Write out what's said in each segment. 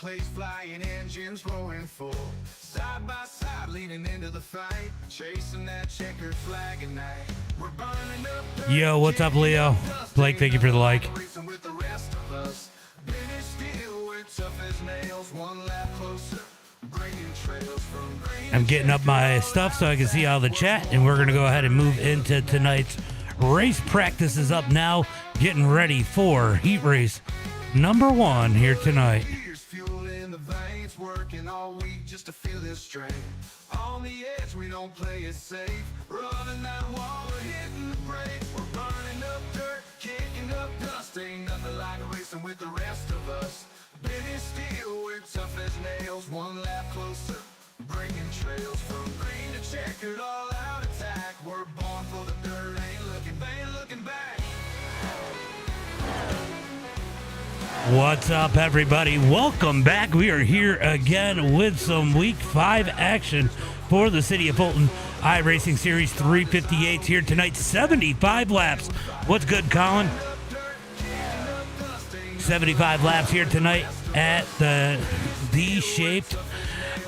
plates flying, engines blowing full. Side by side, leading into the fight, chasing that checkered flag at night. We're burning up dirt, Yo, what's up, Leo? Blake, thank you for the like. racing with the rest of us. Finish still, we're tough as nails, one lap closer, bringing trails from green. I'm getting up my stuff so I can see all the chat, and we're going to go ahead and move into tonight's race. Practice is up now, getting ready for heat race number 1 here tonight. Fuel in the veins, working all week just to feel this strain. On the edge, we don't play it safe. Running that wall, we're hitting the brake. We're burning up dirt, kicking up dust. Ain't nothing like racing with the rest of us. Bending steel, we're tough as nails. One lap closer, bringing trails from green to checkered, all out attack. We're born for the dirt, ain't looking back. What's up, everybody? Welcome back. We are here again with some Week 5 action for the City of Fulton iRacing Series 358 here tonight. 75 laps. What's good, Colin? 75 laps here tonight at the D-shaped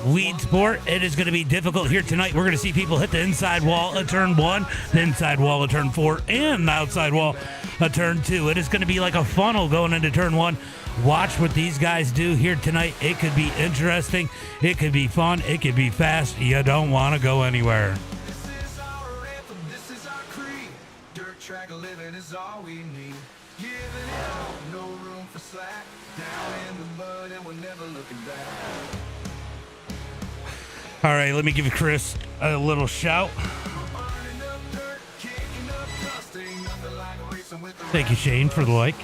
Weedsport. It is going to be difficult here tonight. We're going to see people hit the inside wall of turn 1, the inside wall of turn 4, and the outside wall of turn 2. It is going to be like a funnel going into turn 1. Watch what these guys do here tonight. It could be interesting. It could be fun. It could be fast. You don't want to go anywhere. This is our anthem, this is our creed. Dirt track living is all we need. Giving it all, no room for slack. Down in the mud and we're never looking back. All right, let me give Chris a little shout. Thank you, Shane, for the like.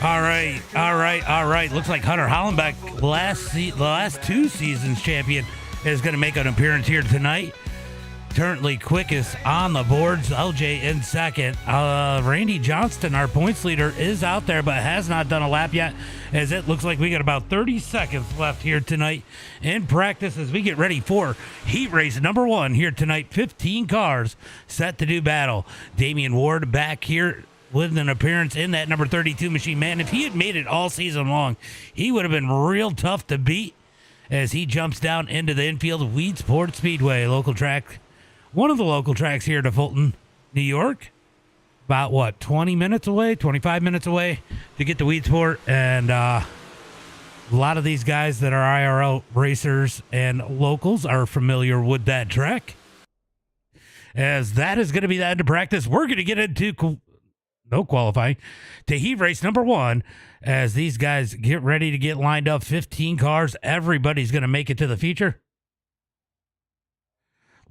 All right. Looks like Hunter Hollenbeck, the last 2 seasons champion, is going to make an appearance here tonight. Currently quickest on the boards, LJ in second. Randy Johnston, our points leader, is out there but has not done a lap yet, as it looks like we got about 30 seconds left here tonight in practice as we get ready for heat race number 1 here tonight. 15 cars set to do battle. Damian Ward back here with an appearance in that number 32 machine. Man, if he had made it all season long, he would have been real tough to beat as he jumps down into the infield of Weedsport Speedway, local track. One of the local tracks here to Fulton, New York. About, 20 minutes away, 25 minutes away to get to Weedsport. And a lot of these guys that are IRL racers and locals are familiar with that track. As that is going to be the end of practice, we're going to get into no qualifying to heat race number 1 as these guys get ready to get lined up. 15 cars. Everybody's going to make it to the feature.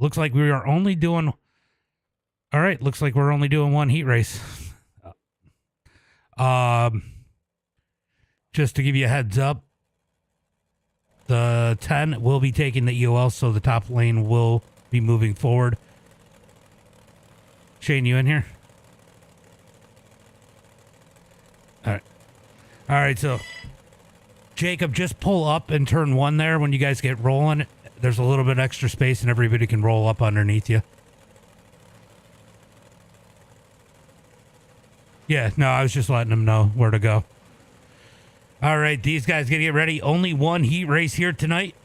Looks like we are only doing... All right, looks like we're only doing 1 heat race. Just to give you a heads up, the 10 will be taking the EOL, so the top lane will be moving forward. Shane, you in here? All right, so Jacob, just pull up in turn 1 there when you guys get rolling. There's a little bit extra space and everybody can roll up underneath you. Yeah, no, I was just letting them know where to go. All right, these guys gonna get ready. Only 1 heat race here tonight.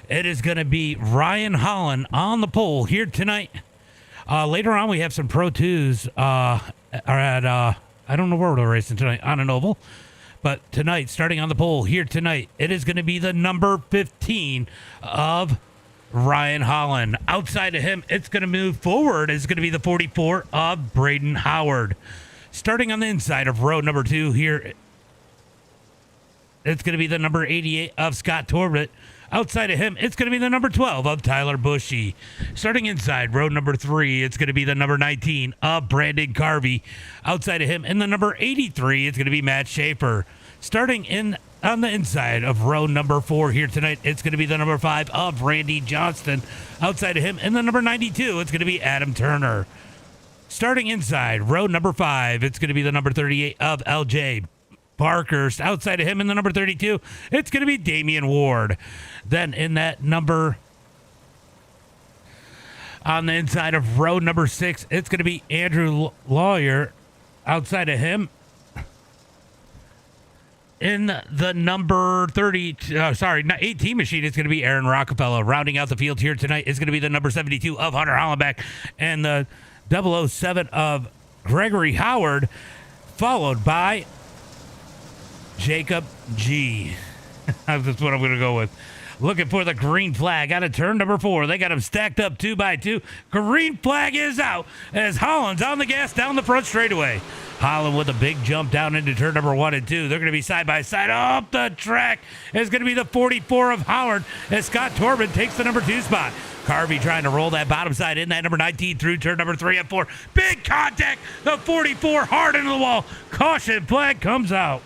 It is gonna be Ryan Holland on the pole here tonight. Later on, we have some Pro 2s I don't know where we're racing tonight, on an oval. But tonight, starting on the pole here tonight, it is going to be the number 15 of Ryan Holland. Outside of him, it's going to move forward. It's going to be the 44 of Braden Howard. Starting on the inside of row number 2 here, it's going to be the number 88 of Scott Torbett. Outside of him, it's going to be the number 12 of Tyler Bushy. Starting inside row number 3, it's going to be the number 19 of Brandon Carvey. Outside of him, in the number 83, it's going to be Matt Schaefer. Starting in on the inside of row number 4 here tonight, it's going to be the number 5 of Randy Johnston. Outside of him, in the number 92, it's going to be Adam Turner. Starting inside row number 5, it's going to be the number 38 of LJ Parkhurst. Outside of him in the number 32, it's going to be Damian Ward. Then in that number, on the inside of row number 6, it's going to be Andrew Lawyer. outside of him, in the number 18 machine, it's going to be Aaron Rockefeller. Rounding out the field here tonight is going to be the number 72 of Hunter Hollenbeck and the 007 of Gregory Howard, followed by Jacob G. That's what I'm going to go with. Looking for the green flag out of turn number 4. They got him stacked up 2 by 2. Green flag is out as Holland's on the gas down the front straightaway. Holland with a big jump down into turn number 1 and 2. They're going to be side by side up the track. It's going to be the 44 of Howard as Scott Torben takes the number 2 spot. Carvey trying to roll that bottom side in that number 19 through turn number 3 and 4. Big contact. The 44 hard into the wall. Caution flag comes out.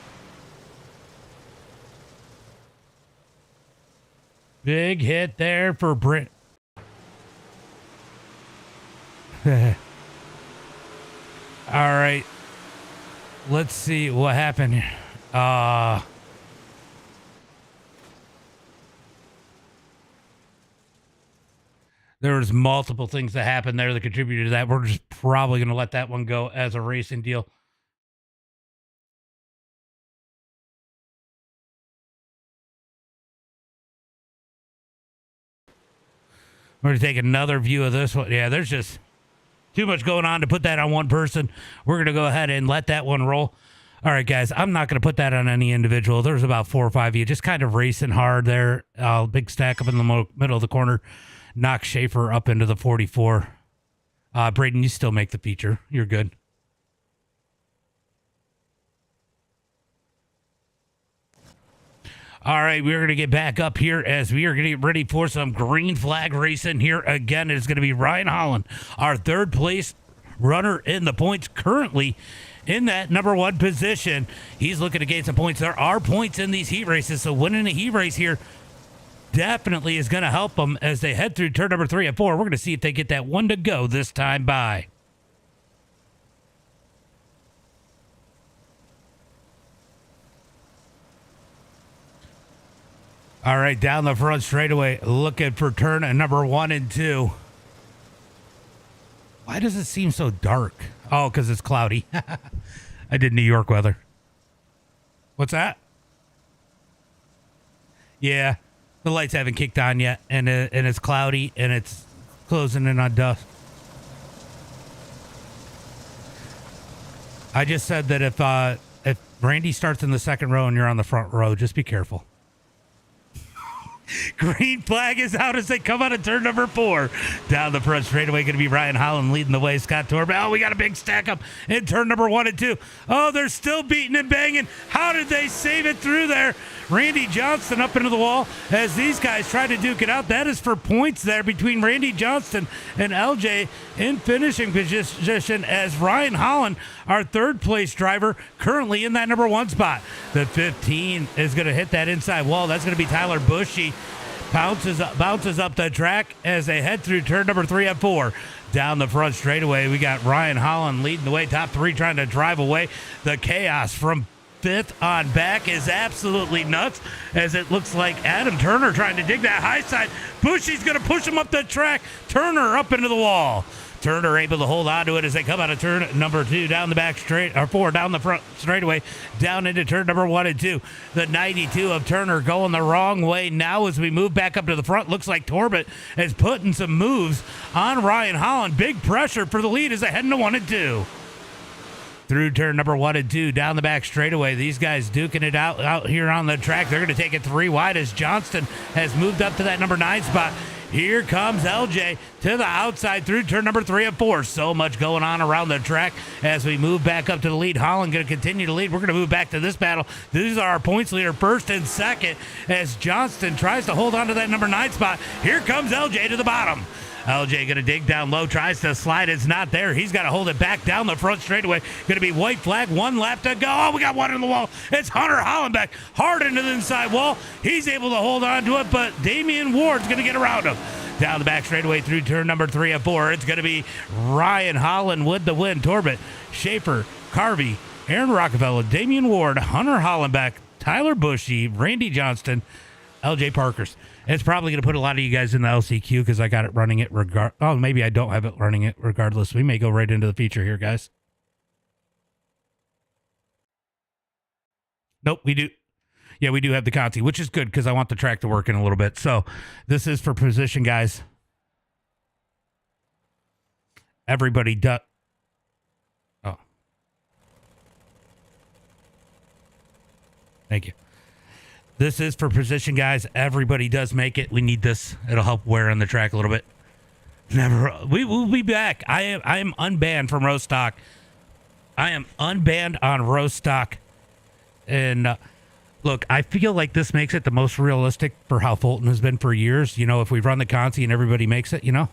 Big hit there for Brent. All right. Let's see what happened here. There was multiple things that happened there that contributed to that. We're just probably going to let that one go as a racing deal. We're going to take another view of this one. Yeah, there's just too much going on to put that on one person. We're going to go ahead and let that one roll. All right, guys, I'm not going to put that on any individual. There's about 4 or 5 of you just kind of racing hard there. Big stack up in the middle of the corner. Knock Schaefer up into the 44. Braden, you still make the feature. You're good. All right, we're going to get back up here as we are going to get ready for some green flag racing here again. It's going to be Ryan Holland, our third place runner in the points, currently in that number 1 position. He's looking to gain some points. There are points in these heat races, so winning a heat race here definitely is going to help them as they head through turn number 3 and 4. We're going to see if they get that one to go this time by. All right, down the front straightaway, looking for turn number 1 and 2. Why does it seem so dark? Oh, because it's cloudy. I did New York weather. What's that? Yeah, the lights haven't kicked on yet, and it's cloudy, and it's closing in on dusk. I just said that if Randy starts in the second row and you're on the front row, just be careful. Green flag is out as they come out of turn number 4. Down the front straightaway, going to be Ryan Holland leading the way. Scott Torben. Oh, we got a big stack up in turn number 1 and 2. Oh, they're still beating and banging. How did they save it through there? Randy Johnston up into the wall as these guys try to duke it out. That is for points there between Randy Johnston and LJ in finishing position as Ryan Holland, our third place driver, currently in that number 1 spot. The 15 is going to hit that inside wall. That's going to be Tyler Bushy. Bounces up the track as they head through turn number 3 and 4. Down the front straightaway, we got Ryan Holland leading the way. Top 3 trying to drive away. The chaos from 5th on back is absolutely nuts as it looks like Adam Turner trying to dig that high side. Bushy's going to push him up the track. Turner up into the wall. Turner able to hold on to it as they come out of turn number 2 down the back straight, or 4 down the front straightaway, down into turn number 1 and 2. The 92 of Turner going the wrong way now as we move back up to the front. Looks like Torbett is putting some moves on Ryan Holland. Big pressure for the lead as they head into 1 and 2. Through turn number 1 and 2 down the back straightaway. These guys duking it out here on the track. They're going to take it 3 wide as Johnston has moved up to that number 9 spot. Here comes LJ to the outside through turn number 3 and 4. So much going on around the track as we move back up to the lead. Holland going to continue to lead. We're going to move back to this battle. These are our points leader first and second as Johnston tries to hold on to that number 9 spot. Here comes LJ to the bottom. LJ going to dig down low, tries to slide. It's not there. He's got to hold it back down the front straightaway. Going to be white flag, 1 lap to go. Oh, we got one in the wall. It's Hunter Hollenbeck hard into the inside wall. He's able to hold on to it, but Damian Ward's going to get around him. Down the back straightaway through turn number 3 and 4. It's going to be Ryan Holland with the win. Torbett, Schaefer, Carvey, Aaron Rockefeller, Damian Ward, Hunter Hollenbeck, Tyler Bushy, Randy Johnston, LJ Parkhurst. It's probably going to put a lot of you guys in the LCQ because I got it running it Oh, maybe I don't have it running it regardless. We may go right into the feature here, guys. Nope, we do. Yeah, we do have the Conti, which is good because I want the track to work in a little bit. So this is for position, guys. Everybody does. Oh. Thank you. This is for position, guys. Everybody does make it. We need this. It'll help wear on the track a little bit. Never. We will be back. I am unbanned from road stock. I am unbanned on road stock. And look, I feel like this makes it the most realistic for how Fulton has been for years. You know, if we run the Conti and everybody makes it, you know.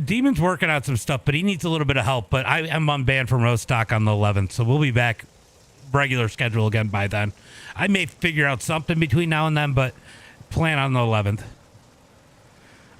Demon's working on some stuff, but he needs a little bit of help. But I am unbanned from road stock on the 11th, so we'll be back regular schedule again by then. I may figure out something between now and then, but plan on the 11th.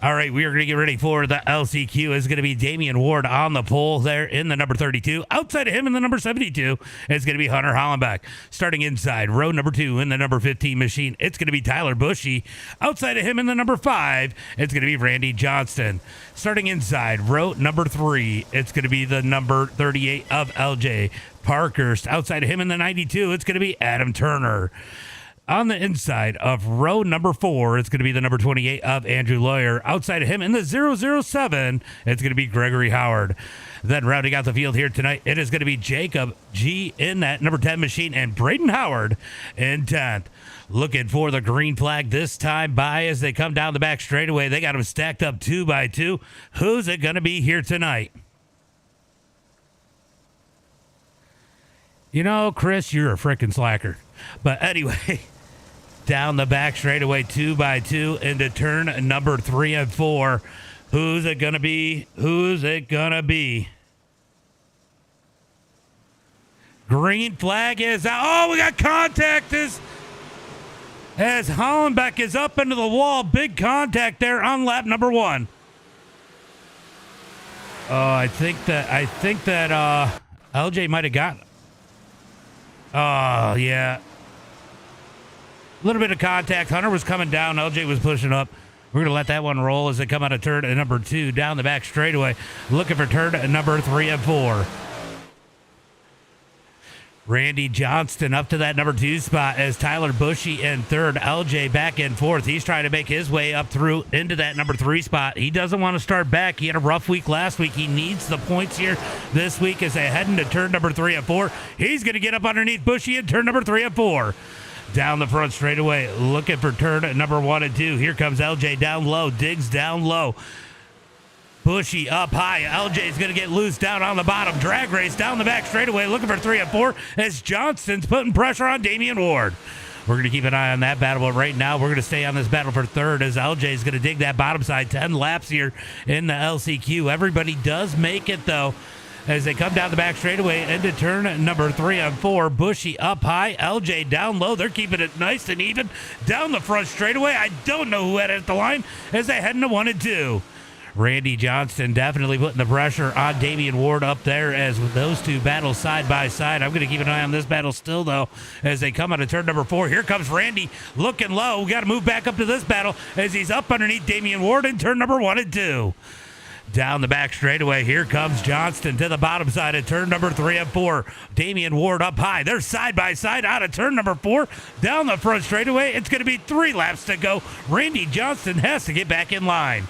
All right, we are going to get ready for the LCQ. It's going to be Damian Ward on the pole there in the number 32. Outside of him in the number 72, it's going to be Hunter Hollenbeck. Starting inside, row number 2 in the number 15 machine, it's going to be Tyler Bushy. Outside of him in the number 5, it's going to be Randy Johnston. Starting inside, row number 3, it's going to be the number 38 of LJ Parkhurst. Outside of him in the 92, it's going to be Adam Turner. On the inside of row number 4, it's going to be the number 28 of Andrew Lawyer. Outside of him in the 007, it's going to be Gregory Howard. Then rounding out the field here tonight, it is going to be Jacob G in that number 10 machine and Braden Howard in 10th. Looking for the green flag this time by as they come down the back straightaway. They got them stacked up 2 by 2. Who's it going to be here tonight? You know, Chris, you're a freaking slacker. But anyway, down the back straightaway 2 by 2 into turn number 3 and 4. Who's it going to be? Who's it going to be? Green flag is out. Oh, we got contact as Hollenbeck is up into the wall. Big contact there on lap number 1. Oh, I think that LJ might have gotten. Oh, yeah. A little bit of contact. Hunter was coming down. LJ was pushing up. We're going to let that one roll as they come out of turn number 2 down the back straightaway. Looking for turn number 3 and 4. Randy Johnston up to that number 2 spot as Tyler Bushy in 3rd. LJ back in 4th. He's trying to make his way up through into that number 3 spot. He doesn't want to start back. He had a rough week last week. He needs the points here this week as they head into turn number 3 and 4. He's going to get up underneath Bushy in turn number 3 and 4. Down the front straightaway, looking for turn number 1 and 2. Here comes LJ down low, digs down low. Bushy up high. LJ's going to get loose down on the bottom. Drag race down the back straightaway, looking for 3 and 4 as Johnston's putting pressure on Damian Ward. We're going to keep an eye on that battle, but right now we're going to stay on this battle for 3rd as LJ's going to dig that bottom side. 10 laps here in the LCQ. Everybody does make it, though, as they come down the back straightaway into turn number 3 and 4. Bushy up high, LJ down low. They're keeping it nice and even down the front straightaway. I don't know who had it at the line as they head into 1 and 2. Randy Johnston definitely putting the pressure on Damian Ward up there as those two battle side by side. I'm going to keep an eye on this battle still, though, as they come out of turn number 4. Here comes Randy looking low. We got to move back up to this battle as he's up underneath Damian Ward in turn number 1 and 2. Down the back straightaway, here comes Johnston to the bottom side of turn number 3 and 4. Damian Ward up high. They're side by side out of turn number 4. Down the front straightaway, it's going to be 3 laps to go. Randy Johnston has to get back in line.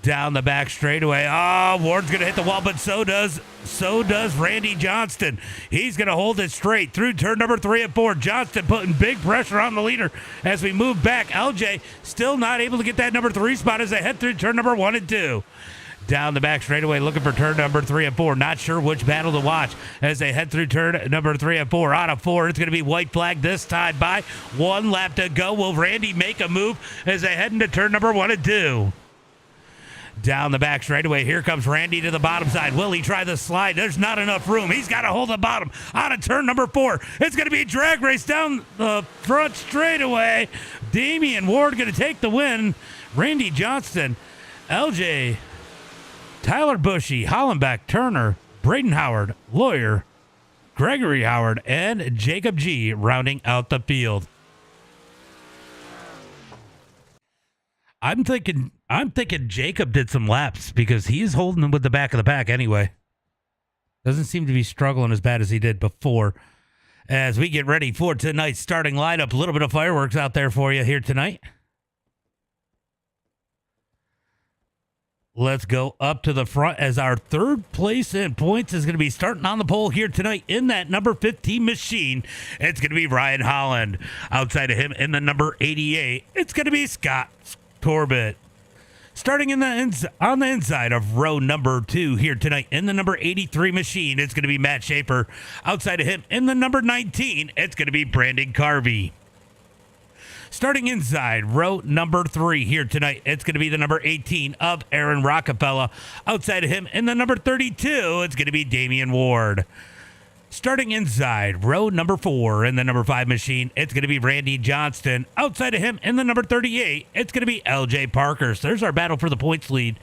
Down the back straightaway. Oh, Ward's going to hit the wall, but so does Randy Johnston. He's going to hold it straight through turn number 3 and 4. Johnston putting big pressure on the leader as we move back. LJ still not able to get that number 3 spot as they head through turn number 1 and 2. Down the back straightaway, looking for turn number 3 and 4. Not sure which battle to watch as they head through turn number 3 and 4. Out of 4, it's going to be white flag this time by 1 lap to go. Will Randy make a move as they head into turn number 1 and 2? Down the back straightaway, here comes Randy to the bottom side. Will he try the slide? There's not enough room. He's got to hold the bottom. Out of turn number 4, it's going to be a drag race down the front straightaway. Damian Ward going to take the win. Randy Johnston, LJ, Tyler Bushy, Hollenbeck, Turner, Braden Howard, Lawyer, Gregory Howard, and Jacob G rounding out the field. I'm thinking Jacob did some laps because he's holding them with the back of the pack anyway. Doesn't seem to be struggling as bad as he did before. As we get ready for tonight's starting lineup, a little bit of fireworks out there for you here tonight. Let's go up to the front as our third place in points is going to be starting on the pole here tonight in that number 15 machine. It's going to be Ryan Holland. Outside of him in the number 88, it's going to be Scott Corbett. Starting on the inside of row number 2 here tonight in the number 83 machine, it's going to be Matt Schaefer. Outside of him in the number 19, it's going to be Brandon Carvey. Starting inside row number 3 here tonight, it's going to be the number 18 of Aaron Rockefeller. Outside of him in the number 32, it's going to be Damian Ward. Starting inside row number 4 in the number 5 machine, it's going to be Randy Johnston. Outside of him in the number 38, it's going to be LJ Parkhurst. There's our battle for the points lead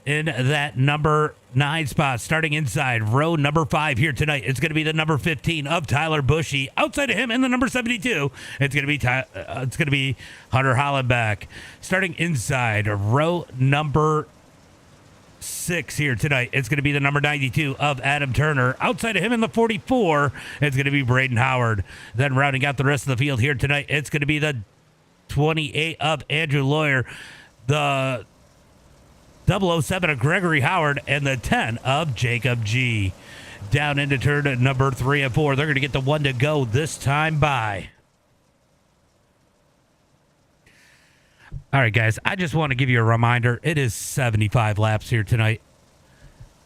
in that number 9 spot. Starting inside row number 5 here tonight, it's going to be the number 15 of Tyler Bushy. Outside of him in the number 72, it's going to be Hunter Hollenbeck. Starting inside row number 6 here tonight, it's going to be the number 92 of Adam Turner. Outside of him in the 44, it's going to be Braden Howard. Then rounding out the rest of the field here tonight, it's going to be the 28 of Andrew Lawyer, the 007 of Gregory Howard, and the 10 of Jacob G. Down into turn number 3 and 4. They're going to get the one to go this time by. All right, guys, I just want to give you a reminder. It is 75 laps here tonight.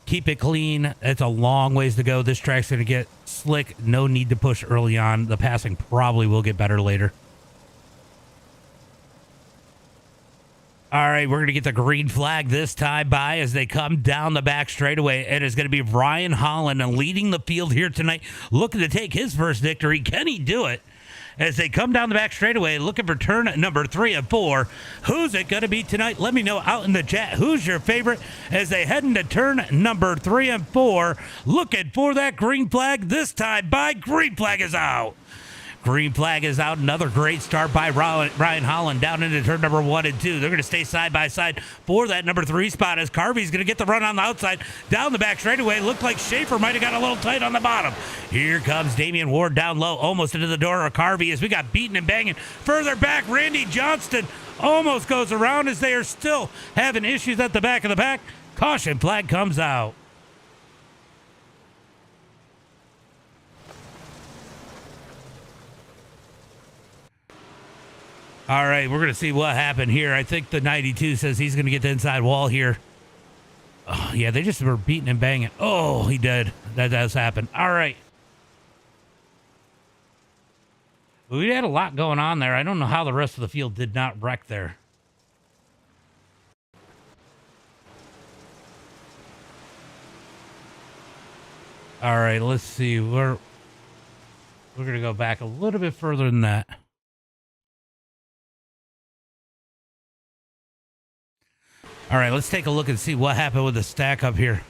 Keep it clean. It's a long ways to go. This track's going to get slick. No need to push early on. The passing probably will get better later. All right, we're going to get the green flag this time by as they come down the back straightaway. It is going to be Ryan Holland leading the field here tonight, looking to take his first victory. Can he do it? As they come down the back straightaway, looking for turn number 3 and 4. Who's it going to be tonight? Let me know out in the chat. Who's your favorite as they head into turn number 3 and 4? Looking for that green flag this time by. Green flag is out. Green flag is out. Another great start by Ryan Holland down into turn number 1 and 2. They're going to stay side by side for that number 3 spot as Carvey's going to get the run on the outside. Down the back straightaway. Looked like Schaefer might have got a little tight on the bottom. Here comes Damian Ward down low, almost into the door of Carvey as we got beaten and banging. Further back, Randy Johnston almost goes around as they are still having issues at the back of the pack. Caution flag comes out. All right, we're going to see what happened here. I think the 92 says he's going to get the inside wall here. Oh, yeah, they just were beating and banging. Oh, he did. That does happen. All right. We had a lot going on there. I don't know how the rest of the field did not wreck there. All right, let's see. We're going to go back a little bit further than that. All right, let's take a look and see what happened with the stack up here.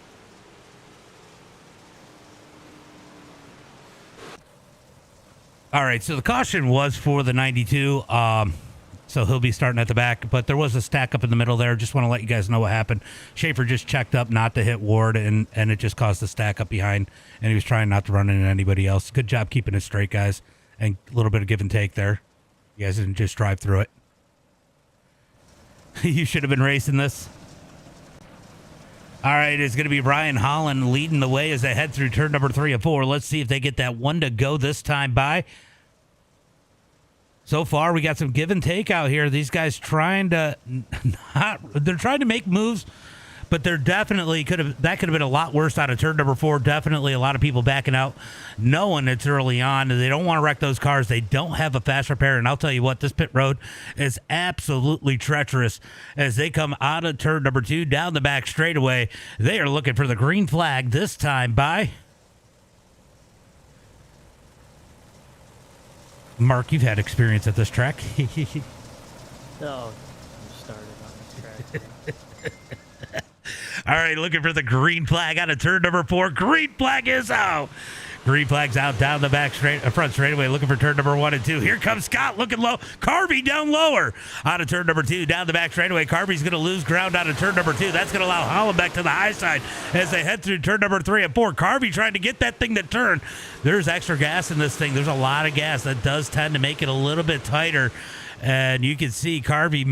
All right, so the caution was for the 92, so he'll be starting at the back, but there was a stack up in the middle there. Just want to let you guys know what happened. Schaefer just checked up not to hit Ward, and it just caused the stack up behind, and he was trying not to run into anybody else. Good job keeping it straight, guys, and a little bit of give and take there. You guys didn't just drive through it. You should have been racing this. All right, it's going to be Ryan Holland leading the way as they head through turn number 3 and 4. Let's see if they get that one to go this time by. So far, we got some give and take out here. These guys trying to they're trying to make moves, but they're definitely could have been a lot worse out of turn number 4. Definitely a lot of people backing out, knowing it's early on. They don't want to wreck those cars. They don't have a fast repair. And I'll tell you what, this pit road is absolutely treacherous as they come out of turn number 2 down the back straightaway. They are looking for the green flag this time by. Mark, you've had experience at this track. No, you started on this track. All right, looking for the green flag out of turn number 4. Green flag is out. Green flags out down the front straightaway, looking for turn number 1 and 2. Here comes Scott looking low. Carvey down lower. Out of turn number 2, down the back straightaway. Carvey's going to lose ground out of turn number 2. That's going to allow Holland back to the high side as they head through turn number 3 and 4. Carvey trying to get that thing to turn. There's extra gas in this thing. There's a lot of gas that does tend to make it a little bit tighter. And you can see Carvey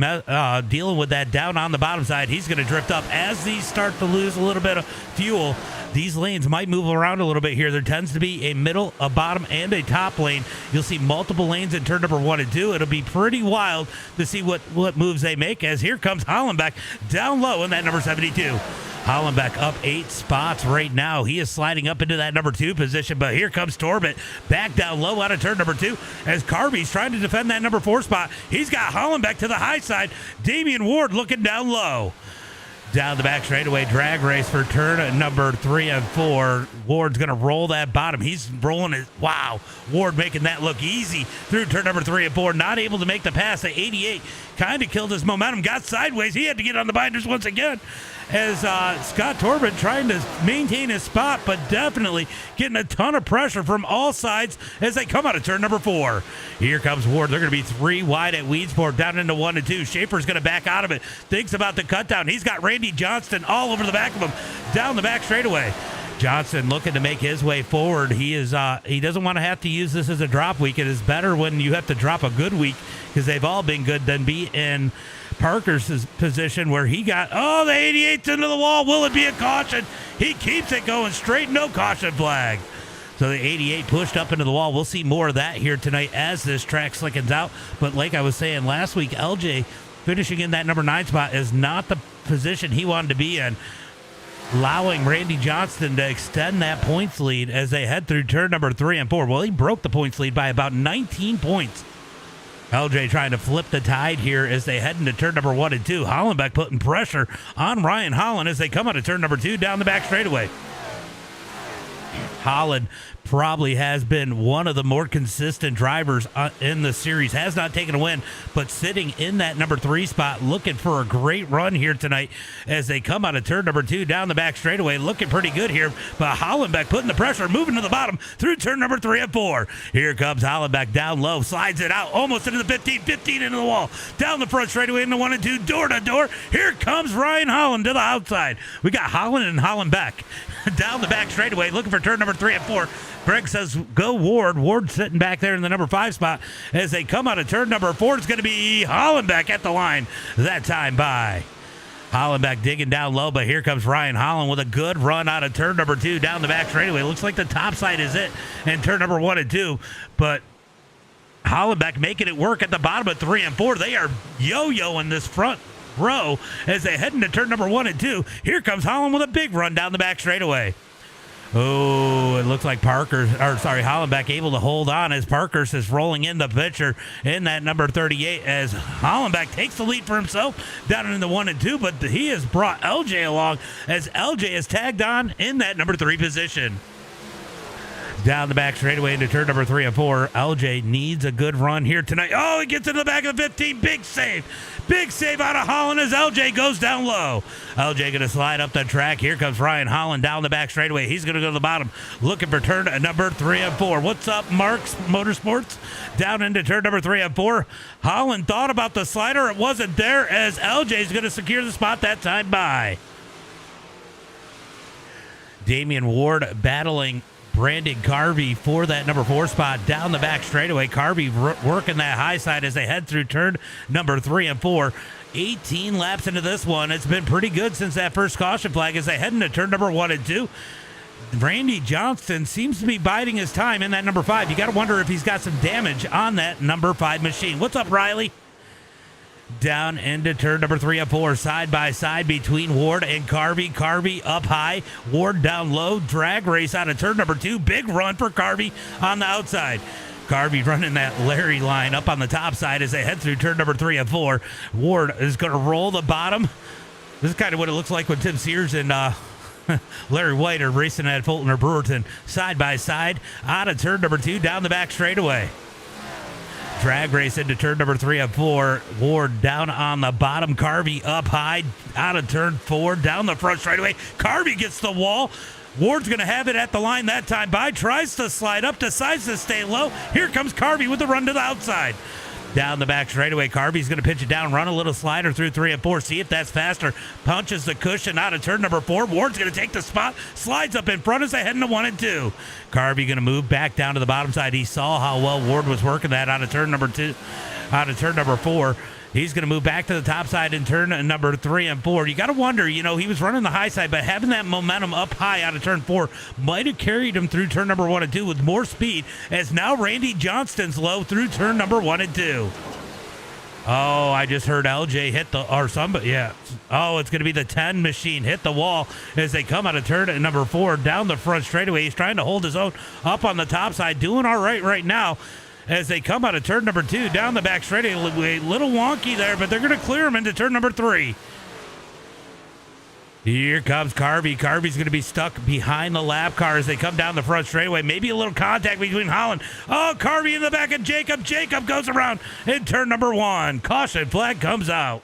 dealing with that down on the bottom side. He's going to drift up as these start to lose a little bit of fuel. These lanes might move around a little bit here. There tends to be a middle, a bottom, and a top lane. You'll see multiple lanes in turn number 1 and 2. It'll be pretty wild to see what moves they make, as here comes Hollenbeck down low in that number 72. Hollenbeck up 8 spots right now. He is sliding up into that number 2 position, but here comes Torbett back down low out of turn number 2 as Carvey's trying to defend that number 4 spot. He's got Hollenbeck to the high side. Damian Ward looking down low. Down the back straightaway, drag race for turn number 3 and 4. Ward's going to roll that bottom. He's rolling it. Wow. Ward making that look easy through turn number 3 and 4. Not able to make the pass at 88. Kind of killed his momentum. Got sideways. He had to get on the binders once again. As Scott Torbett trying to maintain his spot, but definitely getting a ton of pressure from all sides as they come out of turn number 4. Here comes Ward. They're going to be 3 wide at Weedsport, down into 1 and 2. Schaefer's going to back out of it. Thinks about the cut down. He's got Randy Johnston all over the back of him, down the back straightaway. Johnston looking to make his way forward. He doesn't want to have to use this as a drop week. It is better when you have to drop a good week, because they've all been good, than be in Parker's position where he got, the 88's into the wall. Will it be a caution? He keeps it going straight, no caution flag. So the 88 pushed up into the wall. We'll see more of that here tonight as this track slickens out. But like I was saying last week, LJ finishing in that number 9 spot is not the position he wanted to be in, allowing Randy Johnston to extend that points lead as they head through turn number 3 and 4. Well, he broke the points lead by about 19 points. LJ trying to flip the tide here as they head into turn number 1 and 2. Hollenbeck putting pressure on Ryan Holland as they come out of turn number 2 down the back straightaway. Holland probably has been one of the more consistent drivers in the series. Has not taken a win, but sitting in that number 3 spot, looking for a great run here tonight as they come out of turn number 2 down the back straightaway. Looking pretty good here, but Hollenbeck putting the pressure, moving to the bottom through turn number 3 and 4. Here comes Hollenbeck down low, slides it out, almost into the 15 into the wall. Down the front straightaway into 1 and 2, door to door. Here comes Ryan Holland to the outside. We got Holland and Hollenbeck down the back straightaway, looking for turn number 3 and 4. Greg says go Ward. Ward sitting back there in the number 5 spot as they come out of turn number 4. It's going to be Hollenbeck at the line that time by. Hollenbeck digging down low, but here comes Ryan Holland with a good run out of turn number 2 down the back straightaway. Looks like the top side is it in turn number 1 and 2, but Hollenbeck making it work at the bottom of 3 and 4. They are yo-yoing this front row as they head into turn number 1 and 2. Here comes Holland with a big run down the back straightaway. Oh, it looks like Hollenbeck able to hold on as Parkhurst is rolling in the picture in that number 38 as Hollenbeck takes the lead for himself down in the 1 and 2, but he has brought LJ along as LJ is tagged on in that number 3 position. Down the back straightaway into turn number 3 and 4. LJ needs a good run here tonight. Oh, he gets into the back of the 15. Big save. Big save out of Holland as LJ goes down low. LJ going to slide up the track. Here comes Ryan Holland down the back straightaway. He's going to go to the bottom looking for turn number 3 and 4. What's up, Marks Motorsports? Down into turn number 3 and 4. Holland thought about the slider. It wasn't there as LJ is going to secure the spot that time by. Damian Ward battling Brandon Carvey for that number 4 spot down the back straightaway. Carvey working that high side as they head through turn number 3 and 4. 18 laps into this one. It's been pretty good since that first caution flag as they head into turn number 1 and 2. Randy Johnston seems to be biding his time in that number 5. You got to wonder if he's got some damage on that number 5 machine. What's up, Riley? Down into turn number 3 and 4, side by side between Ward and Carvey. Carvey up high, Ward down low. Drag race out of turn number 2. Big run for Carvey on the outside. Carvey running that Larry line up on the top side as they head through turn number 3 and 4. Ward is going to roll the bottom. This is kind of what it looks like when Tim Sears and Larry White are racing at Fulton or Brewerton side by side out of turn number 2 down the back straightaway. Drag race into turn number 3 and 4. Ward down on the bottom. Carvey up high out of turn 4 down the front straightaway. Carvey gets the wall. Ward's going to have it at the line that time. Tries to slide up, decides to stay low. Here comes Carvey with the run to the outside. Down the back straightaway, Carvey's going to pitch it down, run a little slider through 3 and 4, see if that's faster. Punches the cushion out of turn number 4. Ward's going to take the spot, slides up in front as they head into 1 and 2. Carvey going to move back down to the bottom side. He saw how well Ward was working that out of turn number 4. He's going to move back to the top side in turn number 3 and 4. You got to wonder, he was running the high side, but having that momentum up high out of turn 4 might have carried him through turn number 1 and 2 with more speed, as now Randy Johnston's low through turn number 1 and 2. Oh, I just heard LJ hit yeah. Oh, it's going to be the 10 machine hit the wall as they come out of turn number 4 down the front straightaway. He's trying to hold his own up on the top side, doing all right now. As they come out of turn number 2, down the back straightaway, a little wonky there, but they're going to clear him into turn number 3. Here comes Carvey. Carvey's going to be stuck behind the lap car as they come down the front straightaway. Maybe a little contact between Holland. Oh, Carvey in the back of Jacob. Jacob goes around in turn number 1. Caution flag comes out.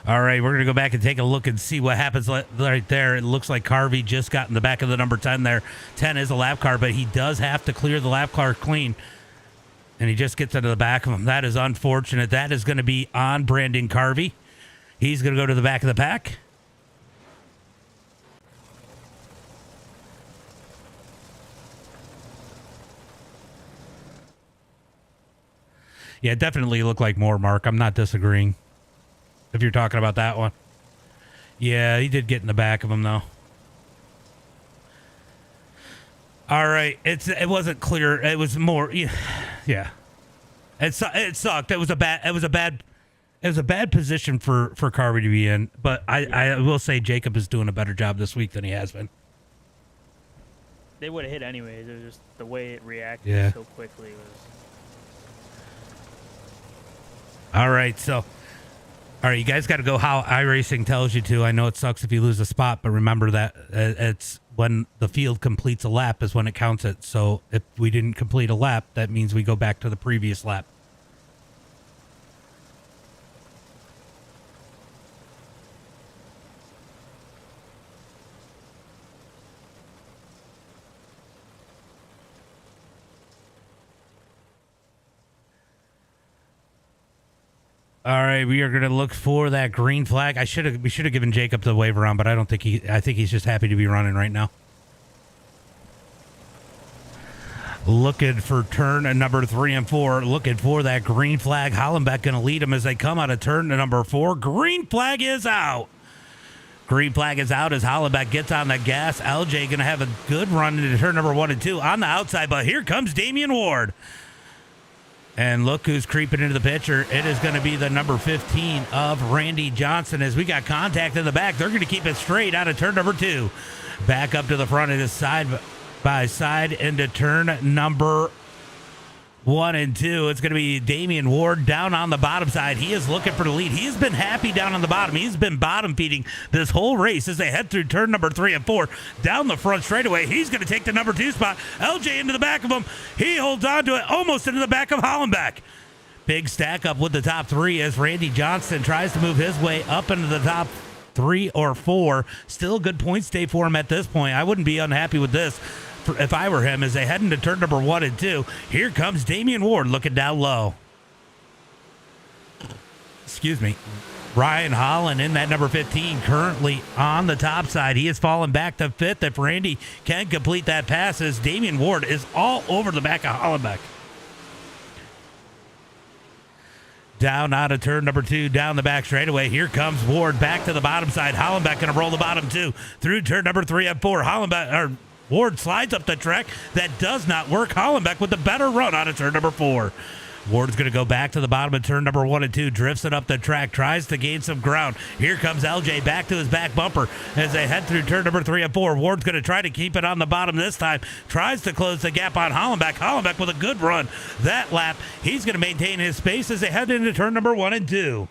All right, we're going to go back and take a look and see what happens right there. It looks like Carvey just got in the back of the number 10 there. 10 is a lap car, but he does have to clear the lap car clean. And he just gets into the back of him. That is unfortunate. That is going to be on Brandon Carvey. He's going to go to the back of the pack. Yeah, definitely looked like more, Mark. I'm not disagreeing. If you're talking about that one. Yeah, he did get in the back of him, though. All right. It wasn't clear. It was more. Yeah. It sucked. It was a bad position for Carvey to be in. But I will say Jacob is doing a better job this week than he has been. They would have hit anyways. It was just the way it reacted so quickly All right. So. All right, you guys got to go how iRacing tells you to. I know it sucks if you lose a spot, but remember that it's when the field completes a lap is when it counts it. So if we didn't complete a lap, that means we go back to the previous lap. All right, we are going to look for that green flag. We should have given Jacob the wave around, but I think he's just happy to be running right now. Looking for turn number 3 and 4. Looking for that green flag. Hollenbeck going to lead them as they come out of turn number 4. Green flag is out. Green flag is out as Hollenbeck gets on the gas. LJ going to have a good run into turn number 1 and 2 on the outside, but here comes Damian Ward. And look who's creeping into the picture. It is going to be the number 15 of Randy Johnston as we got contact in the back. They're going to keep it straight out of turn number 2. Back up to the front of this side by side into turn number 1 and 2. It's going to be Damian Ward down on the bottom side. He is looking for the lead. He's been happy down on the bottom. He's been bottom feeding this whole race as they head through turn number 3 and 4. Down the front straightaway, he's going to take the number 2 spot. LJ into the back of him. He holds on to it almost into the back of Hollenbeck. Big stack up with the top 3 as Randy Johnston tries to move his way up into the top 3 or 4. Still a good points day for him at this point. I wouldn't be unhappy with this if I were him as they head into turn number 1 and 2. Here comes Damian Ward looking down low. Excuse me. Ryan Holland in that number 15 currently on the top side. He has fallen back to 5th. If Randy can complete that pass as Damian Ward is all over the back of Hollenbeck. Down out of turn number 2, down the back straightaway. Here comes Ward back to the bottom side. Hollenbeck going to roll the bottom 2 through turn number 3 and 4. Ward slides up the track. That does not work. Hollenbeck with the better run out of turn number 4. Ward's going to go back to the bottom of turn number 1 and 2, drifts it up the track, tries to gain some ground. Here comes LJ back to his back bumper as they head through turn number 3 and 4. Ward's going to try to keep it on the bottom this time, tries to close the gap on Hollenbeck. Hollenbeck with a good run that lap. He's going to maintain his space as they head into turn number 1 and 2.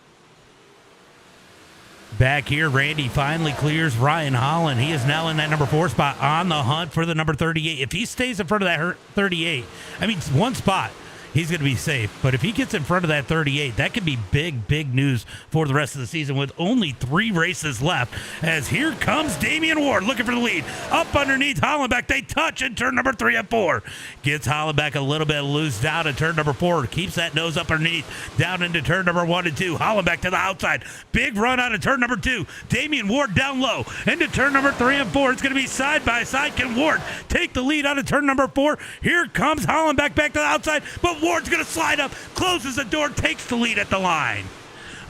Back here, Randy finally clears Ryan Holland. He is now in that number 4 spot on the hunt for the number 38. If he stays in front of that 38, I mean, one spot, he's going to be safe. But if he gets in front of that 38, that could be big, big news for the rest of the season with only 3 races left. As here comes Damian Ward looking for the lead. Up underneath Hollenbeck. They touch in turn number 3 and 4. Gets Hollenbeck a little bit loose down in turn number 4. Keeps that nose up underneath. Down into turn number 1 and 2. Hollenbeck to the outside. Big run out of turn number 2. Damian Ward down low. Into turn number 3 and 4. It's going to be side by side. Can Ward take the lead out of turn number 4? Here comes Hollenbeck back to the outside. But Ward's going to slide up, closes the door, takes the lead at the line.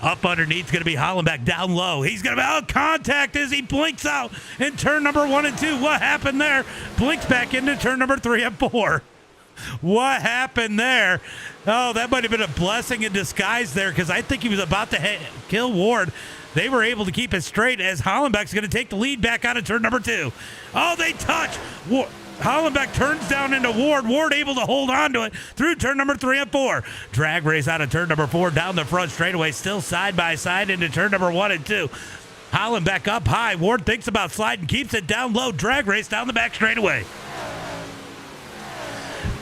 Up underneath is going to be Hollenbeck down low. He's going to be out of contact as he blinks out in turn number 1 and 2. What happened there? Blinks back into turn number 3 and 4. What happened there? Oh, that might have been a blessing in disguise there because I think he was about to kill Ward. They were able to keep it straight as Hollenbeck's going to take the lead back out of turn number 2. Oh, they touch. Hollenbeck turns down into Ward. Ward able to hold on to it through turn number 3 and 4. Drag race out of turn number 4 down the front straightaway, still side by side into turn number 1 and 2. Hollenbeck up high. Ward thinks about sliding, keeps it down low. Drag race down the back straightaway.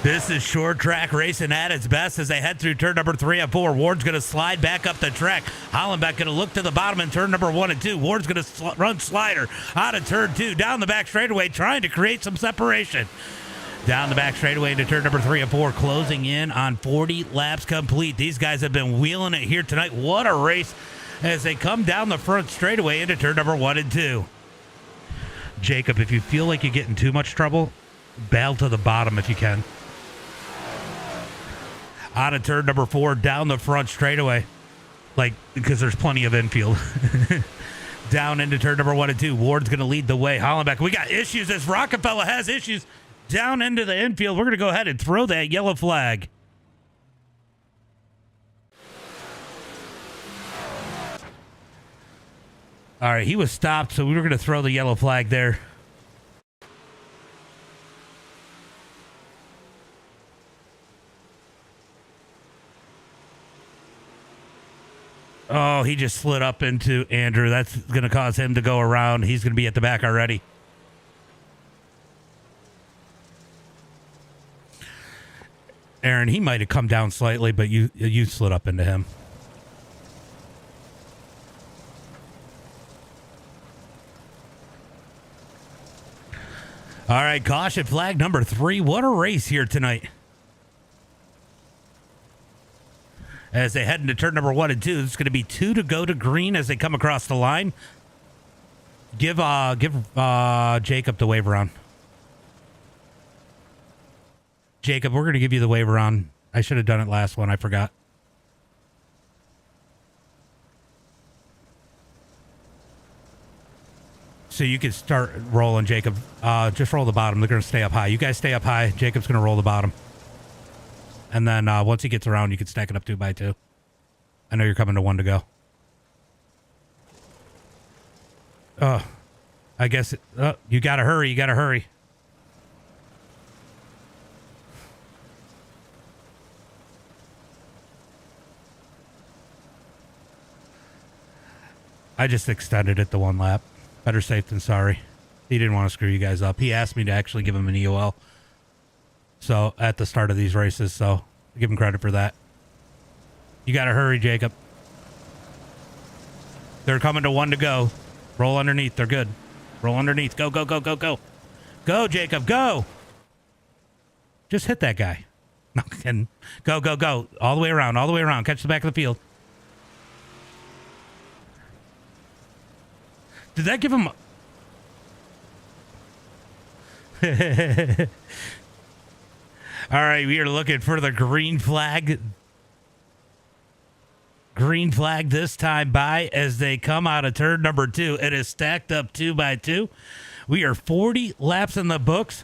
This is short track racing at its best as they head through turn number 3 and 4. Ward's going to slide back up the track. Hollenbeck going to look to the bottom in turn number 1 and 2. Ward's going to run slider out of turn 2, down the back straightaway, trying to create some separation. Down the back straightaway into turn number 3 and 4, closing in on 40 laps complete. These guys have been wheeling it here tonight. What a race as they come down the front straightaway into turn number 1 and 2. Jacob, if you feel like you get in too much trouble, bail to the bottom if you can. Out of turn number 4, down the front straightaway. Because there's plenty of infield. Down into turn number 1 and 2. Ward's going to lead the way. Hollenbeck, we got issues as Rockefeller has issues. Down into the infield. We're going to go ahead and throw that yellow flag. All right, he was stopped, so we were going to throw the yellow flag there. Oh, he just slid up into Andrew. That's going to cause him to go around. He's going to be at the back already. Aaron, he might have come down slightly, but you slid up into him. All right, caution flag number 3. What a race here tonight. As they head into turn number 1 and 2, it's going to be 2 to go to green as they come across the line. Give Jacob the wave around. Jacob, we're going to give you the wave around. I should have done it last one. I forgot. So you can start rolling, Jacob. Just roll the bottom. They're going to stay up high. You guys stay up high. Jacob's going to roll the bottom. And then once he gets around, you can stack it up 2 by 2. I know you're coming to 1 to go. I guess you got to hurry. You got to hurry. I just extended it to 1 lap. Better safe than sorry. He didn't want to screw you guys up. He asked me to actually give him an EOL. So at the start of these races, so give him credit for that. You got to hurry, Jacob. They're coming to 1 to go. Roll underneath. They're good. Roll underneath. Go, go, go, go, go. Go, Jacob. Go. Just hit that guy. No, and go, go, go. All the way around. All the way around. Catch the back of the field. Did that give him... All right, we are looking for the green flag. Green flag this time by as they come out of turn number 2. It is stacked up 2 by 2. We are 40 laps in the books.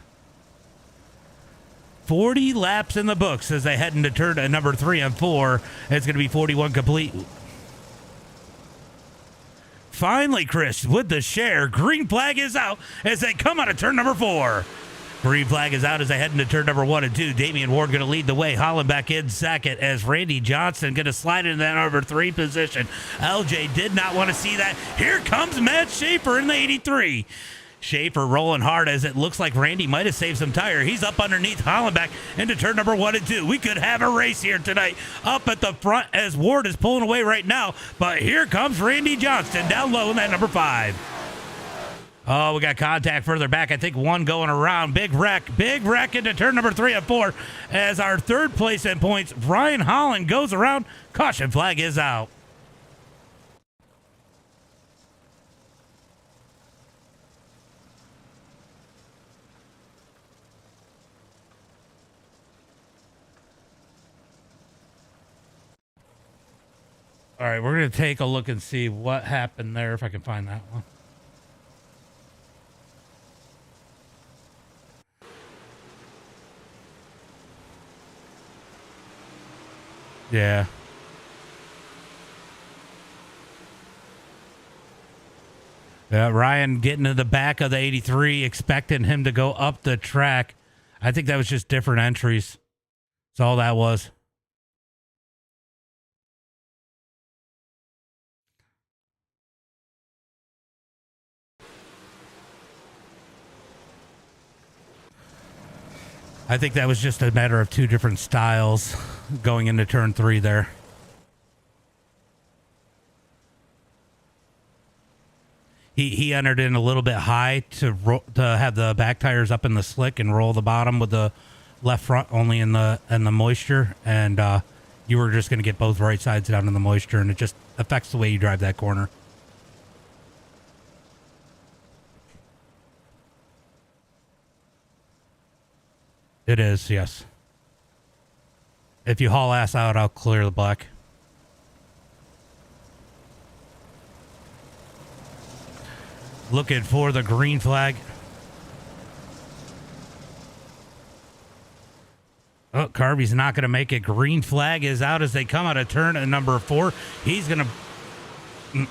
40 laps in the books as they head into turn number 3 and 4. It's going to be 41 complete. Finally, Chris, with the share, green flag is out as they come out of turn number 4. Green flag is out as they head into turn number 1 and 2. Damian Ward going to lead the way. Holland back in second as Randy Johnston going to slide into that number 3 position. LJ did not want to see that. Here comes Matt Schaefer in the 83. Schaefer rolling hard as it looks like Randy might have saved some tire. He's up underneath Hollenbeck into turn number 1 and 2. We could have a race here tonight up at the front as Ward is pulling away right now. But here comes Randy Johnston down low in that number 5. Oh, we got contact further back. I think one going around. Big wreck into turn number 3 and 4 as our third place in points, Ryan Holland, goes around. Caution flag is out. All right, we're going to take a look and see what happened there, if I can find that one. Yeah. Yeah, Ryan getting to the back of the 83, expecting him to go up the track. I think that was just different entries. That's all that was. I think that was just a matter of 2 different styles going into turn 3 there. He entered in a little bit high to have the back tires up in the slick and roll the bottom with the left front only in the moisture, and you were just going to get both right sides down in the moisture, and it just affects the way you drive that corner. It is, yes. If you haul ass out, I'll clear the black. Looking for the green flag. Oh, Carvey's not going to make it. Green flag is out as they come out of turn at number 4. He's going to...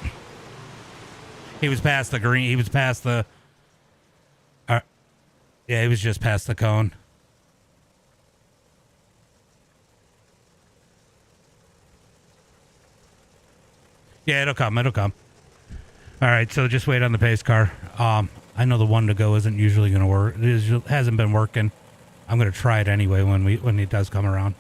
He was past the green. He was past the... yeah, he was just past the cone. Yeah, it'll come. It'll come. All right, so just wait on the pace car. I know the 1 to go isn't usually going to work. It hasn't been working. I'm going to try it anyway when it does come around.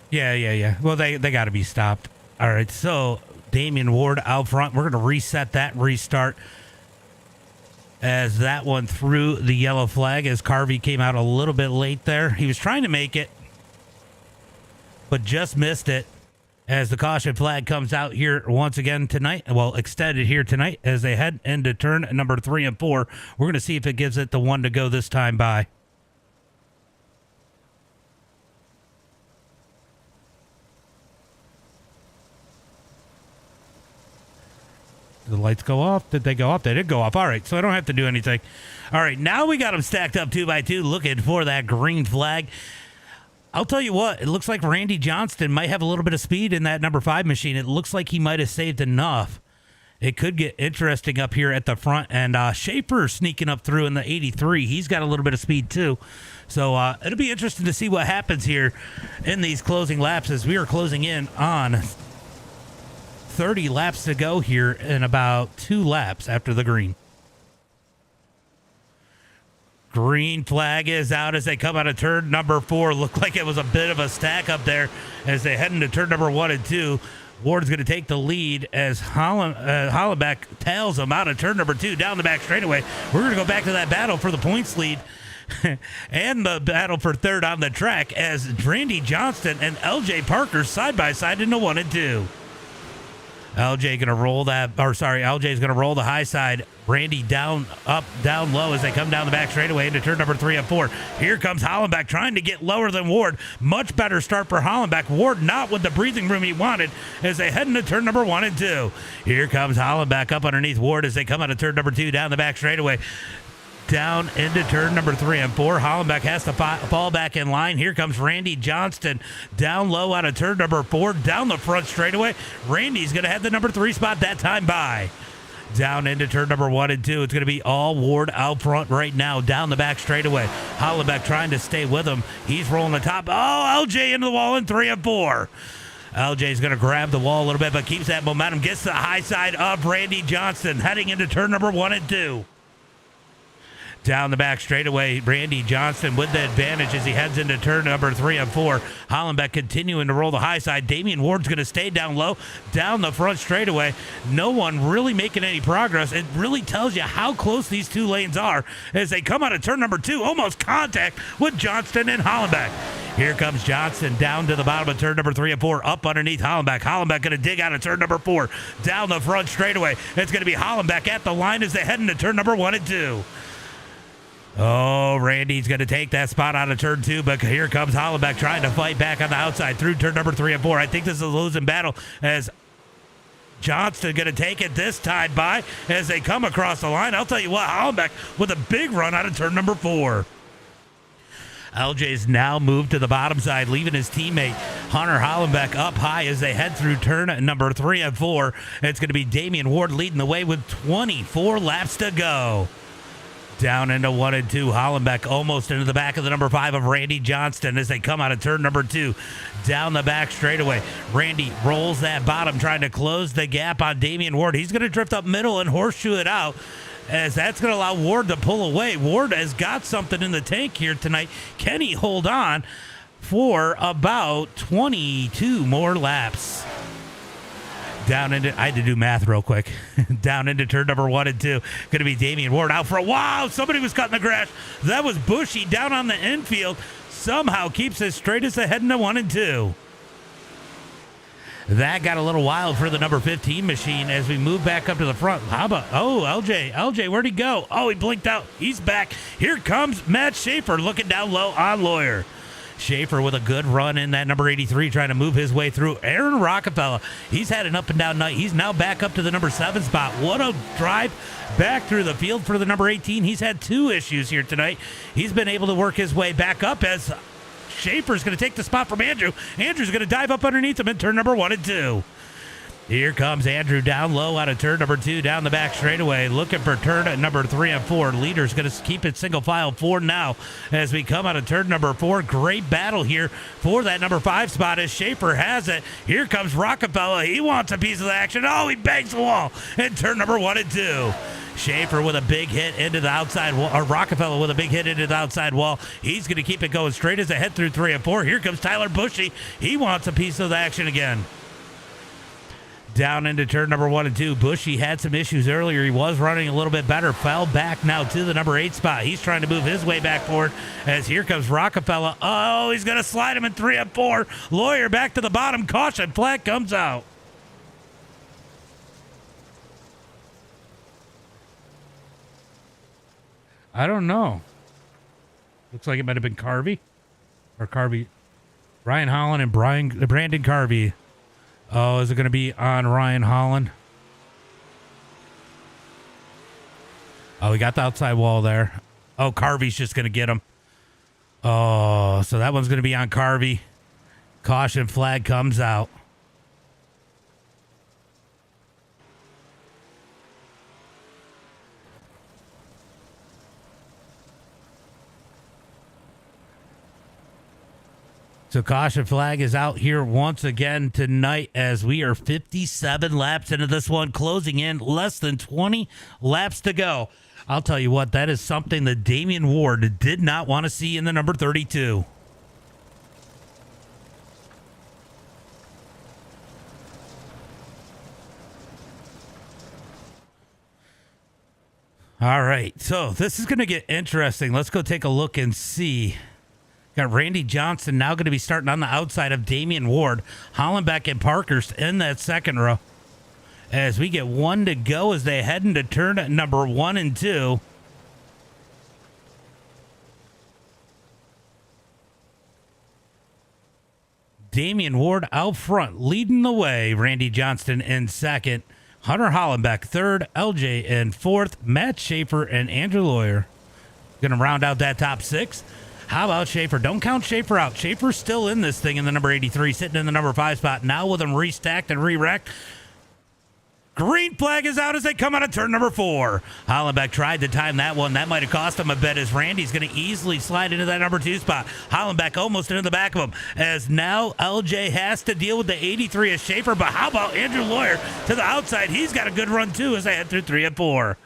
Yeah. Well, they got to be stopped. All right, so Damian Ward out front. We're going to reset that, restart. As that one threw the yellow flag as Carvey came out a little bit late there. He was trying to make it, but just missed it as the caution flag comes out here once again tonight. Well, extended here tonight as they head into turn number 3 and 4. We're going to see if it gives it the 1 to go this time by. Did the lights go off? Did they go off? They did go off. All right, so I don't have to do anything. All right, now we got them stacked up 2 by 2, looking for that green flag. I'll tell you what, it looks like Randy Johnston might have a little bit of speed in that number 5 machine. It looks like he might have saved enough. It could get interesting up here at the front, and Schaefer sneaking up through in the 83. He's got a little bit of speed too. So it'll be interesting to see what happens here in these closing laps as we are closing in on 30 laps to go here in about 2 laps after the green. Green flag is out as they come out of turn number 4. Looked like it was a bit of a stack up there as they head into turn number 1 and 2. Ward's going to take the lead as Hollenbeck tails him out of turn number 2 down the back straightaway. We're going to go back to that battle for the points lead and the battle for third on the track as Randy Johnston and LJ Parker side by side into 1 and 2. LJ's going to roll the high side. Randy down low as they come down the back straightaway into turn number 3 and 4. Here comes Hollenbeck trying to get lower than Ward. Much better start for Hollenbeck. Ward not with the breathing room he wanted as they head into turn number 1 and 2. Here comes Hollenbeck up underneath Ward as they come out of turn number 2 down the back straightaway. down into turn number 3 and 4. Hollenbeck has to fall back in line. Here comes Randy Johnston down low out of turn number 4, down the front straightaway. Randy's going to have the number 3 spot that time by. Down into turn number 1 and 2. It's going to be all Ward out front right now, down the back straightaway. Hollenbeck trying to stay with him. He's rolling the top. Oh, LJ into the wall in 3 and 4. LJ's going to grab the wall a little bit, but keeps that momentum. Gets the high side of Randy Johnston, heading into turn number 1 and 2. Down the back straightaway, Randy Johnston with the advantage as he heads into turn number 3 and 4. Hollenbeck continuing to roll the high side. Damian Ward's going to stay down low, down the front straightaway. No one really making any progress. It really tells you how close these two lanes are as they come out of turn number 2. Almost contact with Johnston and Hollenbeck. Here comes Johnston down to the bottom of turn number 3 and 4, up underneath Hollenbeck. Hollenbeck going to dig out of turn number 4, down the front straightaway. It's going to be Hollenbeck at the line as they head into turn number 1 and 2. Oh, Randy's going to take that spot out of turn 2, but here comes Hollenbeck trying to fight back on the outside through turn number 3 and 4. I think this is a losing battle as Johnston going to take it this time by as they come across the line. I'll tell you what, Hollenbeck with a big run out of turn number 4. LJ's now moved to the bottom side, leaving his teammate Hunter Hollenbeck up high as they head through turn number 3 and 4. It's going to be Damian Ward leading the way with 24 laps to go. Down into 1 and 2. Hollenbeck almost into the back of the number 5 of Randy Johnston as they come out of turn number 2. Down the back straightaway. Randy rolls that bottom, trying to close the gap on Damian Ward. He's going to drift up middle and horseshoe it out, as that's going to allow Ward to pull away. Ward has got something in the tank here tonight. Can he hold on for about 22 more laps? Down into, I had to do math real quick. Down into turn number 1 and 2. Going to be Damian Ward out for a wow. Somebody was cutting the grass. That was Bushy down on the infield. Somehow keeps it straight as they head into 1 and 2. That got a little wild for the number 15 machine as we move back up to the front. How about, LJ, where'd he go? Oh, he blinked out. He's back. Here comes Matt Schaefer looking down low on Lawyer. Schaefer with a good run in that number 83, trying to move his way through. Aaron Rockefeller, he's had an up and down night. He's now back up to the number 7 spot. What a drive back through the field for the number 18. He's had 2 issues here tonight. He's been able to work his way back up as Schaefer's going to take the spot from Andrew. Andrew's going to dive up underneath him in turn number 1 and 2. Here comes Andrew down low out of turn number 2, down the back straightaway, looking for turn at number 3 and 4. Leader's going to keep it single file 4 now as we come out of turn number 4. Great battle here for that number 5 spot as Schaefer has it. Here comes Rockefeller. He wants a piece of the action. Oh, he bangs the wall in turn number 1 and 2. Schaefer with a big hit into the outside wall, or Rockefeller with a big hit into the outside wall. He's going to keep it going straight as they head through 3 and 4. Here comes Tyler Bushy. He wants a piece of the action again. Down into turn number 1 and 2. Bushy had some issues earlier. He was running a little bit better. Fell back now to the number 8 spot. He's trying to move his way back forward as here comes Rockefeller. Oh, he's going to slide him in 3 and 4. Lawyer back to the bottom. Caution. Flag comes out. I don't know. Looks like it might have been Carvey. Or Carvey. Ryan Holland and Brandon Carvey. Oh, is it going to be on Ryan Holland? Oh, we got the outside wall there. Oh, Carvey's just going to get him. Oh, so that one's going to be on Carvey. Caution flag comes out. So caution flag is out here once again tonight as we are 57 laps into this one, closing in less than 20 laps to go. I'll tell you what, that is something that Damian Ward did not want to see in the number 32. All right, so this is going to get interesting. Let's go take a look and see. Got Randy Johnston now going to be starting on the outside of Damian Ward. Hollenbeck and Parkhurst in that second row. As we get 1 to go as they head into turn at number 1 and 2. Damian Ward out front, leading the way. Randy Johnston in second. Hunter Hollenbeck third. LJ in fourth. Matt Schaefer and Andrew Lawyer going to round out that top 6. How about Schaefer? Don't count Schaefer out. Schaefer's still in this thing in the number 83, sitting in the number 5 spot. Now with them restacked and re-racked. Green flag is out as they come out of turn number 4. Hollenbeck tried to time that one. That might have cost him a bet as Randy's going to easily slide into that number 2 spot. Hollenbeck almost into the back of him as now LJ has to deal with the 83 of Schaefer. But how about Andrew Lawyer to the outside? He's got a good run too as they head through 3 and 4.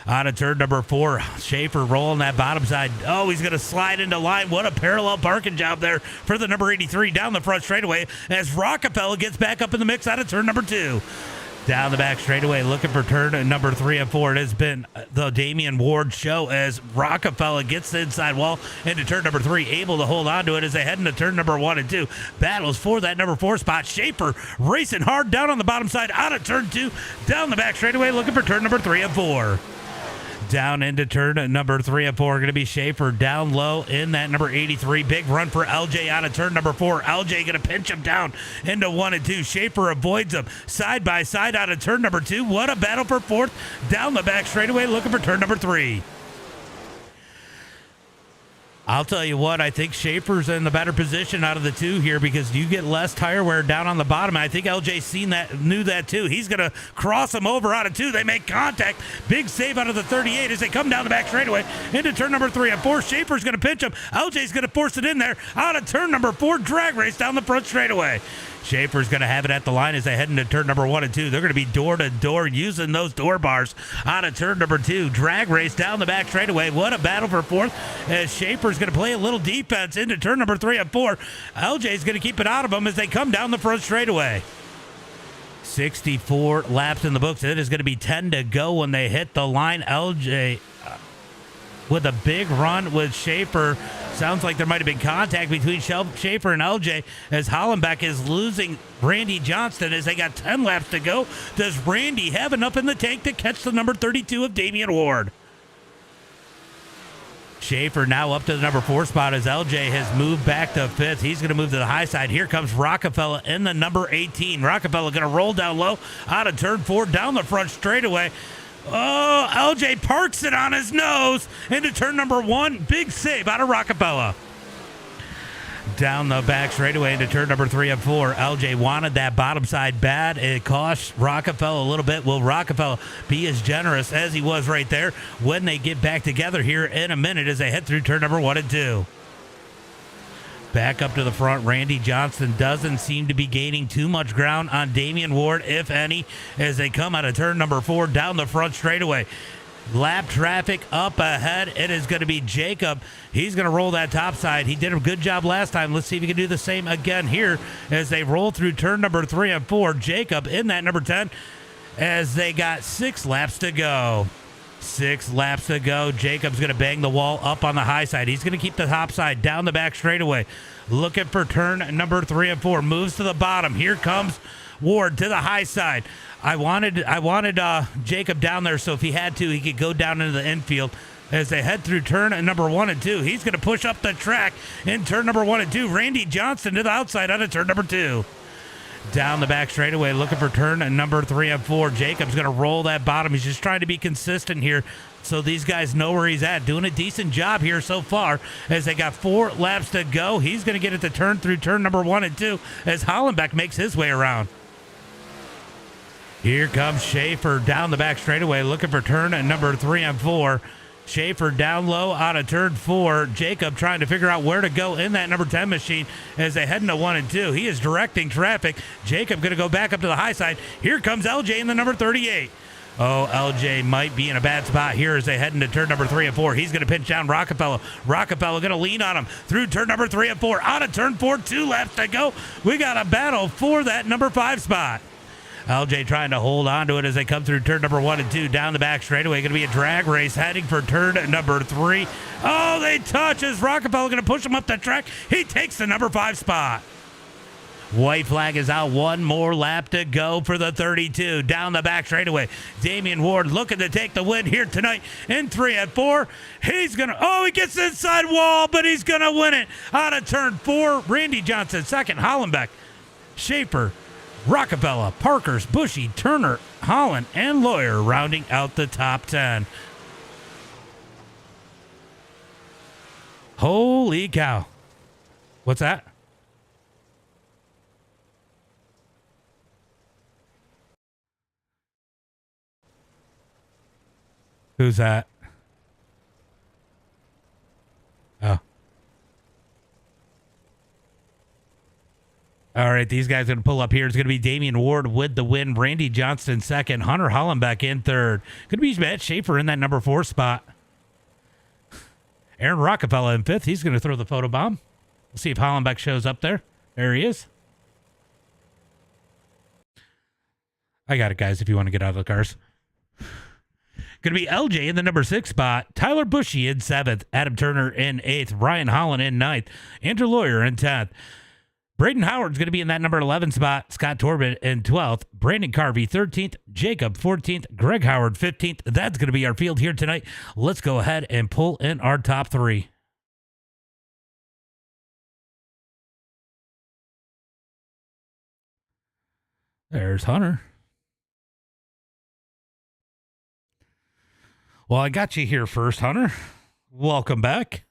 On to turn number 4, Schaefer rolling that bottom side. Oh, he's going to slide into line. What a parallel parking job there for the number 83 down the front straightaway as Rockefeller gets back up in the mix out of turn number 2. Down the back straightaway, looking for turn number 3 and 4. It has been the Damian Ward show as Rockefeller gets the inside wall into turn number 3, able to hold on to it as they head into turn number 1 and 2. Battles for that number 4 spot. Schaefer racing hard down on the bottom side, out of turn 2, down the back straightaway, looking for turn number 3 and 4. Down into turn number 3 and 4, going to be Schaefer down low in that number 83. Big run for LJ out of turn number 4. LJ going to pinch him down into 1 and 2. Schaefer avoids him side by side out of turn number 2. What a battle for 4th. Down the back straightaway, looking for turn number 3. I'll tell you what, I think Schaefer's in the better position out of the 2 here because you get less tire wear down on the bottom. I think LJ knew that too. He's going to cross him over out of 2. They make contact. Big save out of the 38 as they come down the back straightaway into turn number 3 and 4. Schaefer's going to pinch him. LJ's going to force it in there out of turn number 4. Drag race down the front straightaway. Schaefer's going to have it at the line as they head into turn number 1 and 2. They're going to be door to door using those door bars out of turn number 2. Drag race down the back straightaway. What a battle for 4th as Schaefer's going to play a little defense into turn number 3 and 4. LJ's going to keep it out of them as they come down the front straightaway. 64 laps in the books. It is going to be 10 to go when they hit the line. LJ with a big run with Schaefer. Sounds like there might have been contact between Schaefer and LJ as Hollenbeck is losing Randy Johnston as they got 10 laps to go. Does Randy have enough in the tank to catch the number 32 of Damian Ward? Schaefer now up to the number 4 spot as LJ has moved back to 5th. He's going to move to the high side. Here comes Rockefeller in the number 18. Rockefeller going to roll down low out of turn 4 down the front straightaway. Oh, LJ parks it on his nose into turn number 1. Big save out of Rockefeller. Down the back straightaway into turn number 3 and 4. LJ wanted that bottom side bad. It cost Rockefeller a little bit. Will Rockefeller be as generous as he was right there when they get back together here in a minute as they head through turn number 1 and 2? Back up to the front, Randy Johnston doesn't seem to be gaining too much ground on Damian Ward, if any, as they come out of turn number 4 down the front straightaway. Lap traffic up ahead. It is going to be Jacob. He's going to roll that top side. He did a good job last time. Let's see if he can do the same again here as they roll through turn number 3 and 4. Jacob in that number 10 as they got 6 laps to go. 6 laps to go. Jacob's going to bang the wall up on the high side. He's going to keep the top side down the back straightaway. Looking for turn number 3 and 4. Moves to the bottom. Here comes Ward to the high side. I wanted Jacob down there so if he had to, he could go down into the infield as they head through turn number 1 and 2. He's going to push up the track in turn number 1 and 2. Randy Johnston to the outside out of turn number 2. Down the back straightaway, looking for turn number 3 and 4. Jacob's going to roll that bottom. He's just trying to be consistent here so these guys know where he's at. Doing a decent job here so far as they got 4 laps to go. He's going to get it to turn through turn number 1 and 2 as Hollenbeck makes his way around. Here comes Schaefer down the back straightaway, looking for turn number 3 and 4. Schaefer down low out of turn 4. Jacob trying to figure out where to go in that number 10 machine as they head into 1 and 2. He is directing traffic. Jacob going to go back up to the high side. Here comes LJ in the number 38. Oh, LJ might be in a bad spot here as they head into turn number 3 and 4. He's going to pinch down Rockefeller. Rockefeller going to lean on him through turn number 3 and 4. Out of turn 4, 2 laps to go. We got a battle for that number 5 spot. LJ trying to hold on to it as they come through turn number 1 and 2 down the back straightaway. Going to be a drag race heading for turn number 3. Oh, they touch as Rockefeller going to push him up the track. He takes the number 5 spot. White flag is out. 1 more lap to go for the 32. Down the back straightaway. Damian Ward looking to take the win here tonight in 3 and 4. He's going to, he gets the inside wall, but he's going to win it out of turn 4. Randy Johnston second. Hollenbeck, Schaefer, Rockefeller, Parkhurst, Bushy, Turner, Holland, and Lawyer rounding out the top 10. Holy cow. What's that? Who's that? Oh. All right, these guys are going to pull up here. It's going to be Damian Ward with the win, Randy Johnston second, Hunter Hollenbeck in third. Going to be Matt Schaefer in that number 4 spot. Aaron Rockefeller in 5th. He's going to throw the photo bomb. We'll see if Hollenbeck shows up there. There he is. I got it, guys, if you want to get out of the cars. Going to be LJ in the number 6 spot. Tyler Bushy in 7th. Adam Turner in 8th. Ryan Holland in 9th. Andrew Lawyer in 10th. Braden Howard's going to be in that number 11 spot. Scott Torben in 12th. Brandon Carvey 13th. Jacob 14th. Greg Howard 15th. That's going to be our field here tonight. Let's go ahead and pull in our top 3. There's Hunter. Well, I got you here first, Hunter. Welcome back.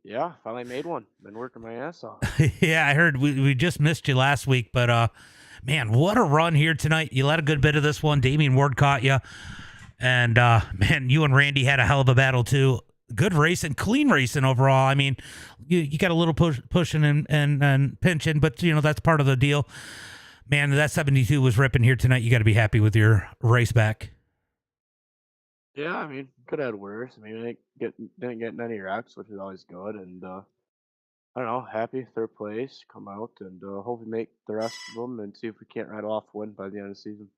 Yeah, finally made one. Been working my ass off. Yeah, I heard we just missed you last week, but man, what a run here tonight. You let a good bit of this one. Damian Ward caught you. And man, you and Randy had a hell of a battle too. Good racing, clean racing overall. I mean, you got a little pushing and pinching, but you know, that's part of the deal. Man, that 72 was ripping here tonight. You got to be happy with your race back. Yeah, I mean, could have had worse. I mean, I didn't get many wrecks, which is always good. And I don't know, happy 3rd place, come out and hopefully make the rest of them and see if we can't ride off win by the end of the season.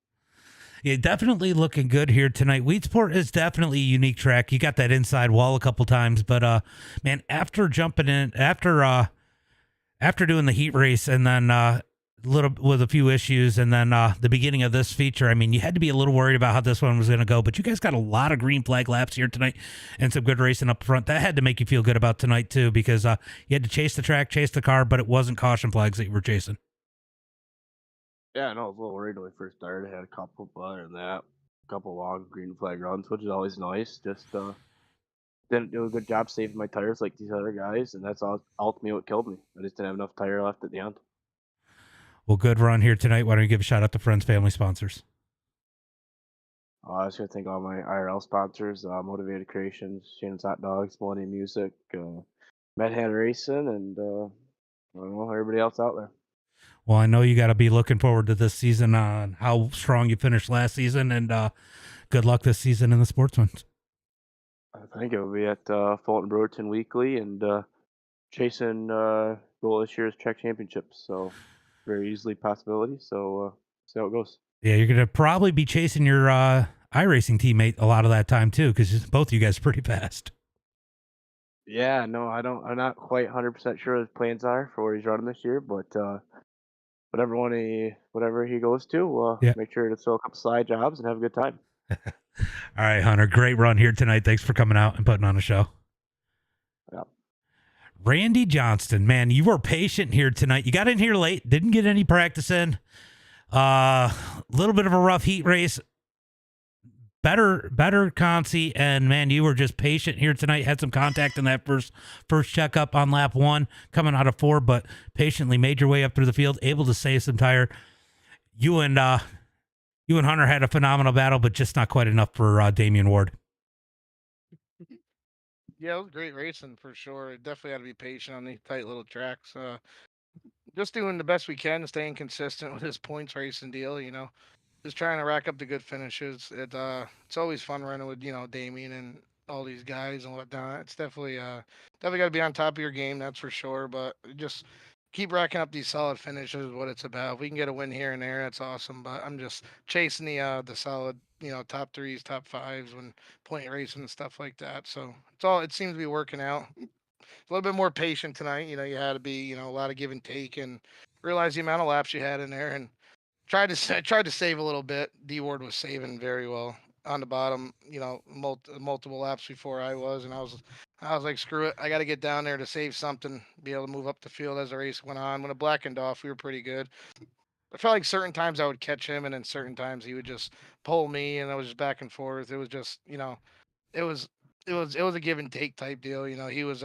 Yeah, definitely looking good here tonight. Weedsport is definitely a unique track. You got that inside wall a couple times, but man, after jumping in, after doing the heat race and then little with a few issues and then the beginning of this feature, I mean, you had to be a little worried about how this one was going to go, but you guys got a lot of green flag laps here tonight and some good racing up front. That had to make you feel good about tonight too, because you had to chase the track, chase the car, but it wasn't caution flags that you were chasing. Yeah, I know I was a little worried when we first started. I had a couple, but other than that, a couple long green flag runs, which is always nice. Just didn't do a good job saving my tires like these other guys, and that's ultimately what killed me. I just didn't have enough tire left at the end. Well, good run here tonight. Why don't you give a shout out to friends, family, sponsors? I was going to thank all my IRL sponsors, Motivated Creations, Shannon's Hot Dogs, Millennium Music, Mad Hand Racing, and I don't know, everybody else out there. Well, I know you got to be looking forward to this season on how strong you finished last season, and good luck this season in the Sportsman. I think it will be at Fulton Brewerton Weekly and chasing goal this year's track championships. So very easily possibility. So see how it goes. Yeah, you're going to probably be chasing your iRacing teammate a lot of that time too, because both of you guys are pretty fast. Yeah, no, I'm not quite 100% sure what his plans are for where he's running this year, but whatever he goes to, make sure to throw a couple side jobs and have a good time. All right, Hunter, great run here tonight. Thanks for coming out and putting on a show. Yeah. Randy Johnston, man, you were patient here tonight. You got in here late, didn't get any practice in. Little bit of a rough heat race. Better Consi, and man, you were just patient here tonight. Had some contact in that first checkup on lap 1, coming out of 4, but patiently made your way up through the field, able to save some tire. You and Hunter had a phenomenal battle, but just not quite enough for Damian Ward. Yeah, it was great racing for sure. Definitely got to be patient on these tight little tracks. Just doing the best we can, staying consistent with this points racing deal. You know, just trying to rack up the good finishes. It's always fun running with Damian and all these guys and whatnot. It's definitely got to be on top of your game, that's for sure. But just keep racking up these solid finishes is what it's about. If we can get a win here and there, that's awesome. But I'm just chasing the solid, top 3s, top 5s when point racing and stuff like that. So it seems to be working out. A little bit more patient tonight. You had to be, a lot of give and take and realize the amount of laps you had in there and tried to save a little bit. D Ward was saving very well on the bottom, multiple laps before I was, and I was like, screw it, I got to get down there to save something, be able to move up the field as the race went on. When it blackened off, we were pretty good. I felt like certain times I would catch him, and then certain times he would just pull me, and I was just back and forth. It was just, it was it was a give and take type deal. He was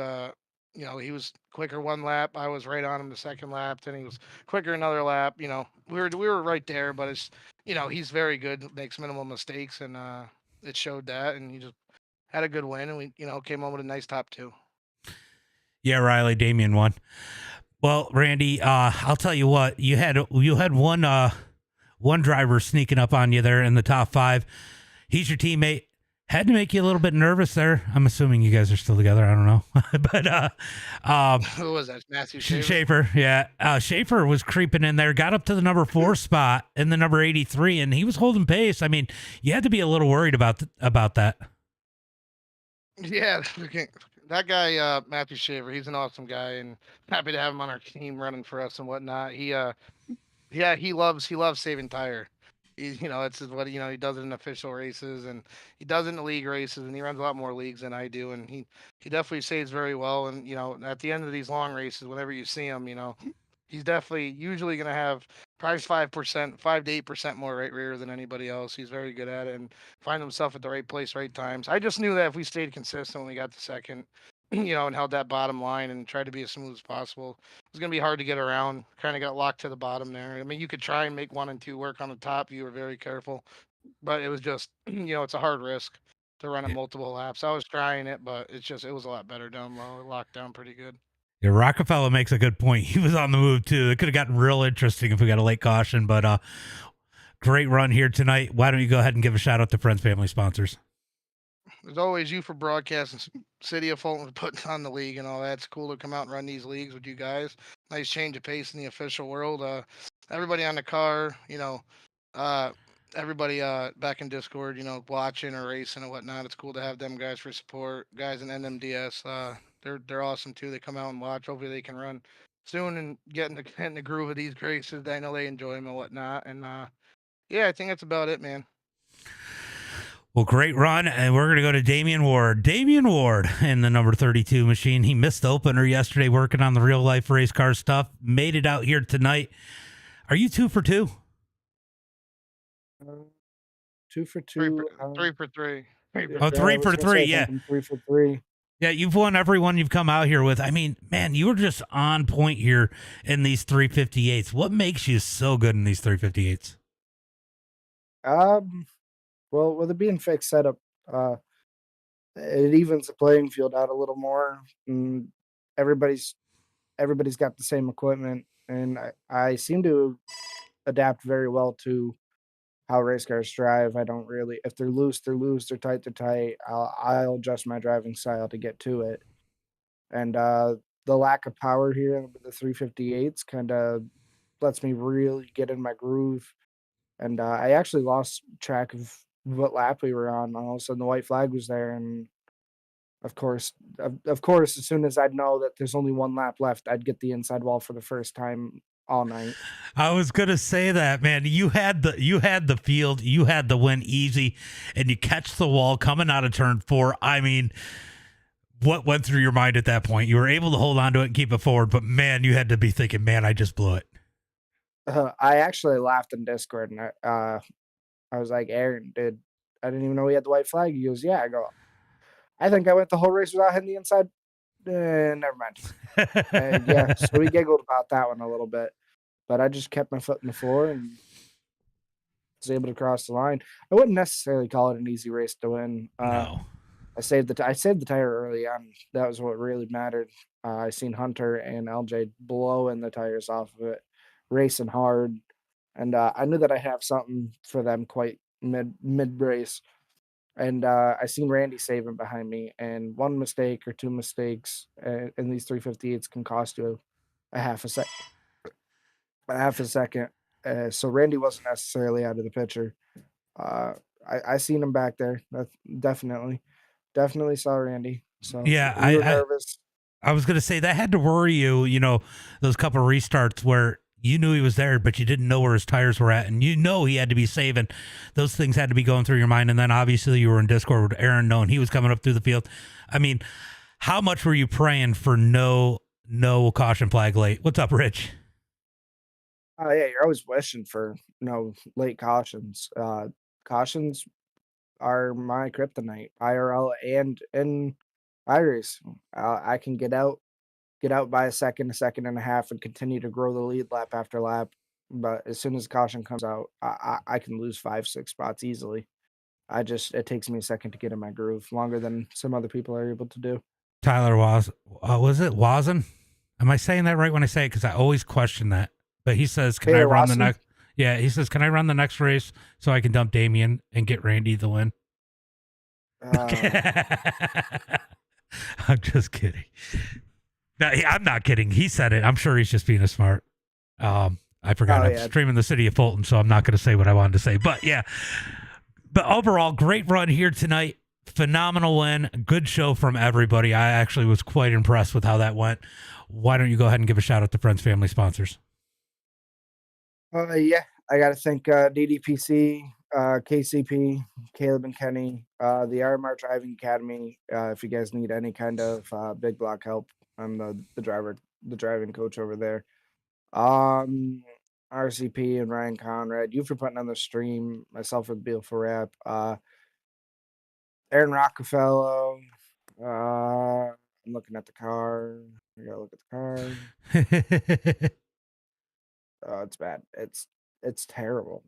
he was quicker one lap. I was right on him the second lap. Then he was quicker another lap. We were right there, but it's he's very good, makes minimal mistakes, and it showed that, and he just had a good win, and we came home with a nice top two. Yeah, Riley, Damien won. Well, Randy, I'll tell you what, you had one driver sneaking up on you there in the top 5. He's your teammate. Had to make you a little bit nervous there. I'm assuming you guys are still together. I don't know. But Who was that? Matthew Schaefer? Schaefer, yeah. Schaefer was creeping in there, got up to the number 4 spot in the number 83, and he was holding pace. I mean, you had to be a little worried about that. Yeah, that guy, Matthew Shaver, he's an awesome guy, and happy to have him on our team running for us and whatnot. He loves saving tire. It's what he does it in official races, and he does it in the league races, and he runs a lot more leagues than I do, and he definitely saves very well. And at the end of these long races, whenever you see him, he's definitely usually going to have probably 5%, 5 to 8% more right rear than anybody else. He's very good at it and find himself at the right place, right times. I just knew that if we stayed consistent when we got to second, and held that bottom line and tried to be as smooth as possible, it was going to be hard to get around. Kind of got locked to the bottom there. I mean, you could try and make 1 and 2 work on the top if you were very careful, but it was just, it's a hard risk to run it multiple laps. I was trying it, but it was a lot better down low. It locked down pretty good. Yeah, Rockefeller makes a good point. He was on the move too. It could have gotten real interesting if we got a late caution, but great run here tonight. Why don't you go ahead and give a shout out to friends, family, sponsors? As always, you for broadcasting City of Fulton putting on the league and all that. It's cool to come out and run these leagues with you guys. Nice change of pace in the official world. Everybody on the car, everybody back in Discord, watching or racing and whatnot. It's cool to have them guys for support. Guys in NMDS, they're awesome too. They come out and watch. Hopefully they can run soon and get in the groove of these races. I know they enjoy them and whatnot. And yeah, I think that's about it, man. Well, great run, and we're going to go to Damian Ward. Damian Ward in the number 32 machine. He missed the opener yesterday working on the real-life race car stuff. Made it out here tonight. Are you 2 for 2? 2 for 2. 3 for 3. 3 for 3, yeah. 3 for 3. Yeah, you've won every one you've come out here with. I mean, man, you were just on point here in these 358s. What makes you so good in these 358s? Well, with it being fixed setup, it evens the playing field out a little more. And everybody's got the same equipment, and I seem to adapt very well to how race cars drive. I don't really, if they're loose, they're loose. They're tight. I'll adjust my driving style to get to it. And the lack of power here with the 358s kind of lets me really get in my groove. And I actually lost track of what lap we were on. All of a sudden, the white flag was there, and of course, as soon as I'd know that there's only 1 lap left, I'd get the inside wall for the first time all night. I was gonna say that, man. You had the field, you had the win easy, and you catch the wall coming out of turn 4. I mean, what went through your mind at that point? You were able to hold on to it and keep it forward, but man, you had to be thinking, man, I just blew it. I actually laughed in Discord, and I was like, Aaron, I didn't even know we had the white flag. He goes, yeah. I go, I think I went the whole race without hitting the inside. Never mind. Yeah, so we giggled about that one a little bit, but I just kept my foot in the floor and was able to cross the line. I wouldn't necessarily call it an easy race to win. No. I saved the tire early on. That was what really mattered. I seen Hunter and LJ blowing the tires off of it, racing hard, and I knew that I have something for them quite mid race. And I seen Randy saving behind me, and 1 mistake or 2 mistakes in these 358s can cost you a half a second. So Randy wasn't necessarily out of the picture. I seen him back there. Definitely saw Randy. So yeah, we were nervous. I was gonna say that had to worry you. Those couple of restarts where you knew he was there, but you didn't know where his tires were at, and he had to be saving. Those things had to be going through your mind, and then obviously you were in Discord with Aaron, knowing he was coming up through the field. I mean, how much were you praying for no caution flag late? What's up, Rich? Oh yeah, you're always wishing for no late cautions. Cautions are my kryptonite, IRL and in iRacing. I can get out by a second and a half, and continue to grow the lead lap after lap. But as soon as caution comes out, I can lose 5-6 spots easily. It takes me a second to get in my groove, longer than some other people are able to do. Tyler was it Wazen? Am I saying that right when I say it? Because I always question that. But he says, "Can I run the next?" Yeah, he says, "Can I run the next race so I can dump Damien and get Randy the win?" I'm just kidding. No, I'm not kidding. He said it. I'm sure he's just being a smart. I forgot I'm streaming the City of Fulton, so I'm not going to say what I wanted to say. But yeah. But overall, great run here tonight. Phenomenal win. Good show from everybody. I actually was quite impressed with how that went. Why don't you go ahead and give a shout out to friends, family, sponsors? Yeah, I got to thank DDPC, KCP, Caleb and Kenny, the RMR Driving Academy. If you guys need any kind of big block help, I'm the driving coach over there. RCP and Ryan Conrad, you for putting on the stream, myself with Beal for Rap, Aaron Rockefeller. I'm looking at the car. I gotta look at the car. Oh, it's bad. It's terrible.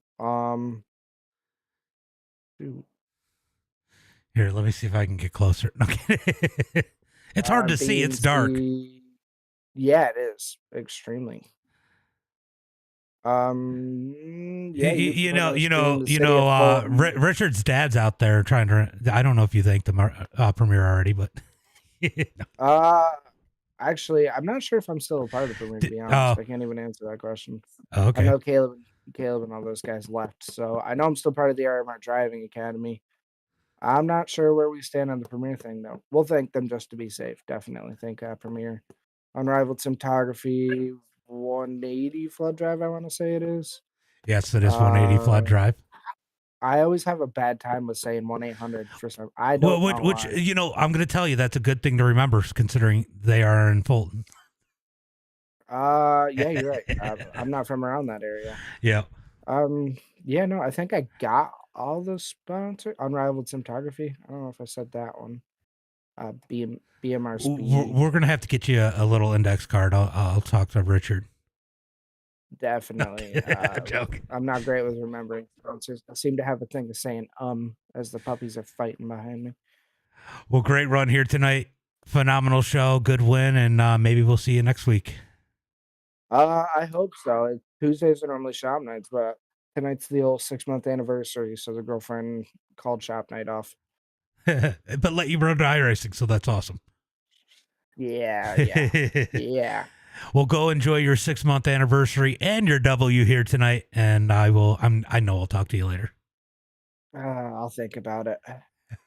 Dude. Here, let me see if I can get closer. It's hard to see. It's dark. Yeah, it is extremely. Yeah, Richard's dad's out there trying to. I don't know if you thanked the premiere already, but actually, I'm not sure if I'm still a part of the premiere. To be honest, I can't even answer that question. Okay. I know Caleb and all those guys left, so I know I'm still part of the RMR Driving Academy. I'm not sure where we stand on the premiere thing, though. We'll thank them just to be safe. Definitely thank Premiere. Unrivaled Cinematography, 180 Flood Drive, I want to say it is. Yes, it is 180 Flood Drive. I always have a bad time with saying 1-800 for some. I don't know which why. I'm going to tell you that's a good thing to remember, considering they are in Fulton. Yeah, you're right. I'm not from around that area. Yeah. Yeah, no, I think I got all the sponsors. Unrivaled Cinematography. I don't know if I said that one. BMR Speed. We're gonna have to get you a little index card. I'll talk to Richard. Definitely. I'm not great with remembering sponsors. I seem to have a thing of saying as the puppies are fighting behind me. Well, great run here tonight. Phenomenal show, good win, and maybe we'll see you next week. I hope so. Tuesdays are normally shop nights, but tonight's the old 6-month anniversary, so the girlfriend called shop night off. But let you run to iRacing, so that's awesome. Yeah. Well, go enjoy your 6-month anniversary and your W here tonight, and I know I'll talk to you later. I'll think about it.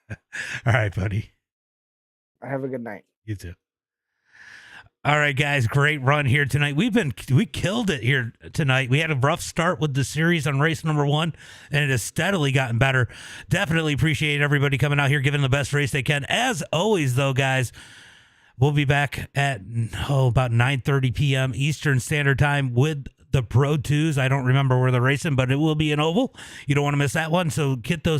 All right, buddy. Have a good night. You too. All right, guys, great run here tonight. We killed it here tonight. We had a rough start with the series on race number 1, and it has steadily gotten better. Definitely appreciate everybody coming out here, giving the best race they can. As always, though, guys, we'll be back at about 9:30 p.m. Eastern Standard Time with the Pro 2s. I don't remember where they're racing, but it will be an oval. You don't want to miss that one, so get those